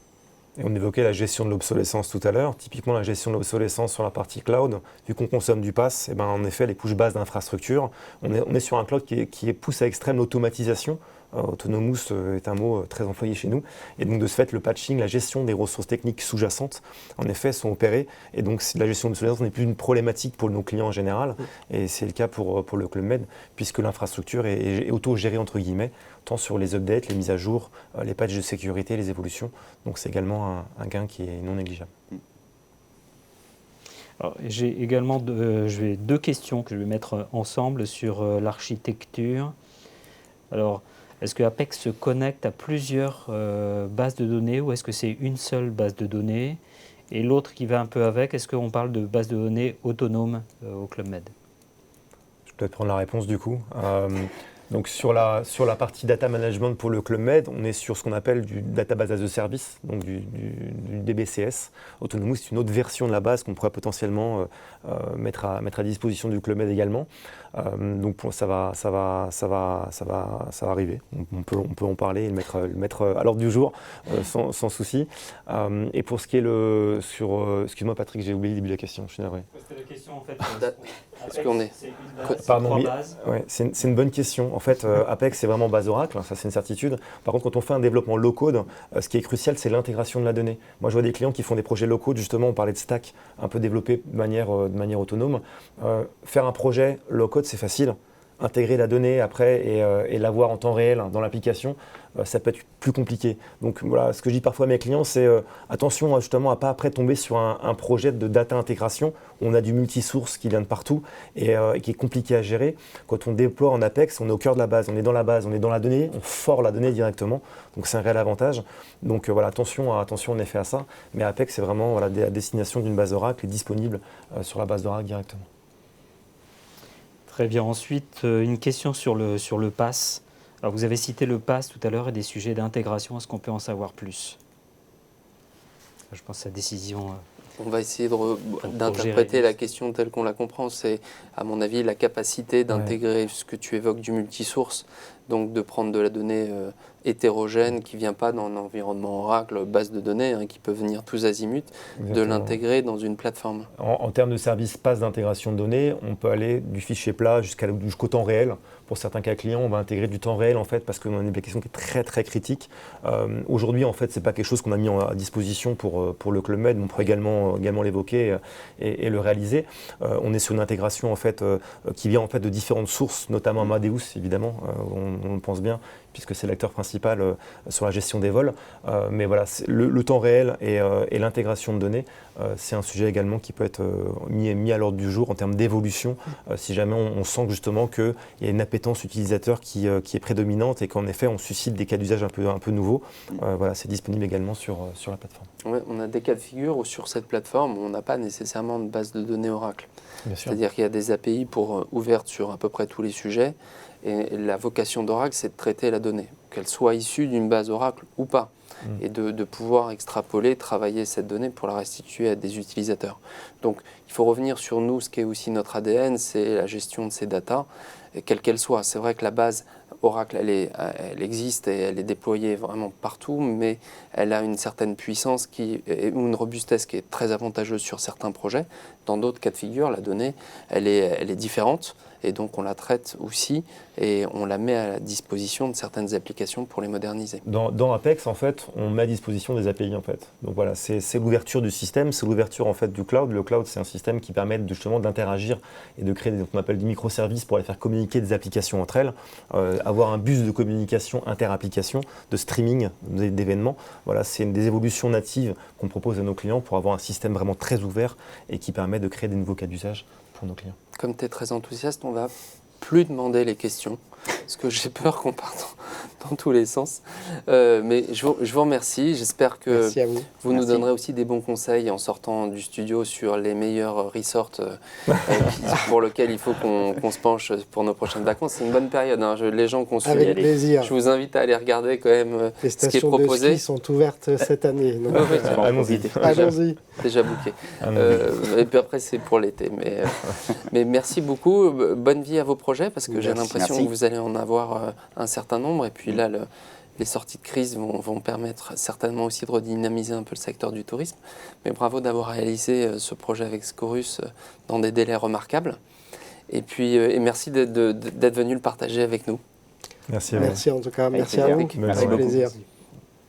Et on évoquait la gestion de l'obsolescence tout à l'heure. Typiquement, la gestion de l'obsolescence sur la partie cloud, vu qu'on consomme du PaaS, en effet, les couches basses d'infrastructure, on est sur un cloud qui pousse à extrême l'automatisation. Autonomous est un mot très employé chez nous. Et donc, de ce fait, le patching, la gestion des ressources techniques sous-jacentes, en effet, sont opérées. Et donc, la gestion de l'obsolescence n'est plus une problématique pour nos clients en général. Et c'est le cas pour le Club Med, puisque l'infrastructure est auto-gérée, entre guillemets, tant sur les updates, les mises à jour, les patchs de sécurité, les évolutions. Donc, c'est également un gain qui est non négligeable. J'ai également deux questions que je vais mettre ensemble sur l'architecture. Alors, est-ce que Apex se connecte à plusieurs bases de données ou est-ce que c'est une seule base de données? Et l'autre qui va un peu avec, est-ce qu'on parle de base de données autonome au Club Med? Je vais peut-être prendre la réponse du coup. Donc sur la partie data management pour le Club Med, on est sur ce qu'on appelle du database as a service, donc du DBCS. Autonomous, c'est une autre version de la base qu'on pourrait potentiellement mettre à disposition du Club Med également. Donc ça va arriver. On peut en parler et le mettre à l'ordre du jour sans souci. Et pour ce qui est excuse-moi Patrick, j'ai oublié le début de la question. Je suis navré. C'était la question en fait. Est-ce qu'on est Pardon, oui. Ouais, c'est une bonne question. En fait, Apex, c'est vraiment base Oracle, ça c'est une certitude. Par contre, quand on fait un développement low-code, ce qui est crucial, c'est l'intégration de la donnée. Moi, je vois des clients qui font des projets low-code, justement, on parlait de stack, un peu développé de manière autonome. Faire un projet low-code, c'est facile. Intégrer la donnée après et l'avoir en temps réel dans l'application, ça peut être plus compliqué. Donc voilà, ce que je dis parfois à mes clients, c'est attention justement à ne pas après tomber sur un projet de data intégration où on a du multisource qui vient de partout et qui est compliqué à gérer. Quand on déploie en Apex, on est au cœur de la base, on est dans la base, on est dans la donnée, on fore la donnée directement. Donc c'est un réel avantage. Donc voilà, attention en effet à ça. Mais Apex, c'est vraiment la destination d'une base Oracle et disponible sur la base d'Oracle directement. Très bien. Ensuite, une question sur le PaaS. Alors, vous avez cité le PaaS tout à l'heure et des sujets d'intégration. Est-ce qu'on peut en savoir plus? Je pense à la décision. On va essayer d'interpréter la question telle qu'on la comprend. C'est, à mon avis, la capacité d'intégrer ce que tu évoques du multisource, donc de prendre de la donnée hétérogène qui ne vient pas d'un environnement Oracle, base de données, qui peut venir tous azimuts, de l'intégrer dans une plateforme. En termes de service PaaS d'intégration de données, on peut aller du fichier plat jusqu'au temps réel. Pour certains cas clients, on va intégrer du temps réel en fait parce qu'on a une application qui est très très critique. Aujourd'hui, en fait, c'est pas quelque chose qu'on a mis à disposition pour le Club Med, mais on pourrait également l'évoquer et le réaliser. On est sur une intégration en fait qui vient en fait de différentes sources, notamment Amadeus évidemment, on le pense bien puisque c'est l'acteur principal sur la gestion des vols. Mais voilà, le temps réel et l'intégration de données, c'est un sujet également qui peut être mis à l'ordre du jour en termes d'évolution, si jamais on sent justement qu'il y a une appétence utilisateur qui est prédominante et qu'en effet on suscite des cas d'usage un peu nouveaux. Voilà, c'est disponible également sur la plateforme. Ouais, on a des cas de figure où sur cette plateforme, on n'a pas nécessairement de base de données Oracle. C'est-à-dire qu'il y a des API ouvertes sur à peu près tous les sujets. Et la vocation d'Oracle, c'est de traiter la donnée, qu'elle soit issue d'une base Oracle ou pas, et de pouvoir extrapoler, travailler cette donnée pour la restituer à des utilisateurs. Donc il faut revenir sur nous, ce qui est aussi notre ADN, c'est la gestion de ces datas, quelle qu'elle soit. C'est vrai que la base Oracle, elle existe et elle est déployée vraiment partout, mais elle a une certaine puissance ou une robustesse qui est très avantageuse sur certains projets. Dans d'autres cas de figure, la donnée, elle est différente. Et donc on la traite aussi et on la met à la disposition de certaines applications pour les moderniser. Dans Apex, en fait, on met à disposition des API, en fait. Donc voilà, c'est l'ouverture du système, c'est l'ouverture en fait du cloud. Le cloud, c'est un système qui permet justement d'interagir et de créer ce qu'on appelle des microservices pour aller faire communiquer des applications entre elles, avoir un bus de communication inter-application, de streaming d'événements. Voilà, c'est des évolutions natives qu'on propose à nos clients pour avoir un système vraiment très ouvert et qui permet de créer des nouveaux cas d'usage pour nos clients. Comme tu es très enthousiaste, on va plus demander les questions, parce que j'ai peur qu'on parte dans tous les sens. Mais je vous remercie. J'espère que vous nous donnerez aussi des bons conseils en sortant du studio sur les meilleurs resorts pour lesquels il faut qu'on se penche pour nos prochaines vacances. C'est une bonne période. Hein. Les gens qu'on suit, avec plaisir. Je vous invite à aller regarder quand même les ce qui est proposé. Les stations de ski sont ouvertes cette année. Allons-y. Déjà booké. Et puis après, c'est pour l'été. Mais merci beaucoup. Bonne vie à vos projets, parce que j'ai l'impression que vous allez en avoir un certain nombre. Et puis là, les sorties de crise vont permettre certainement aussi de redynamiser un peu le secteur du tourisme. Mais bravo d'avoir réalisé ce projet avec Scorus dans des délais remarquables. Et puis, merci d'être venu le partager avec nous. Merci à vous. Merci en tout cas. Merci plaisir. à vous. Merci avec plaisir.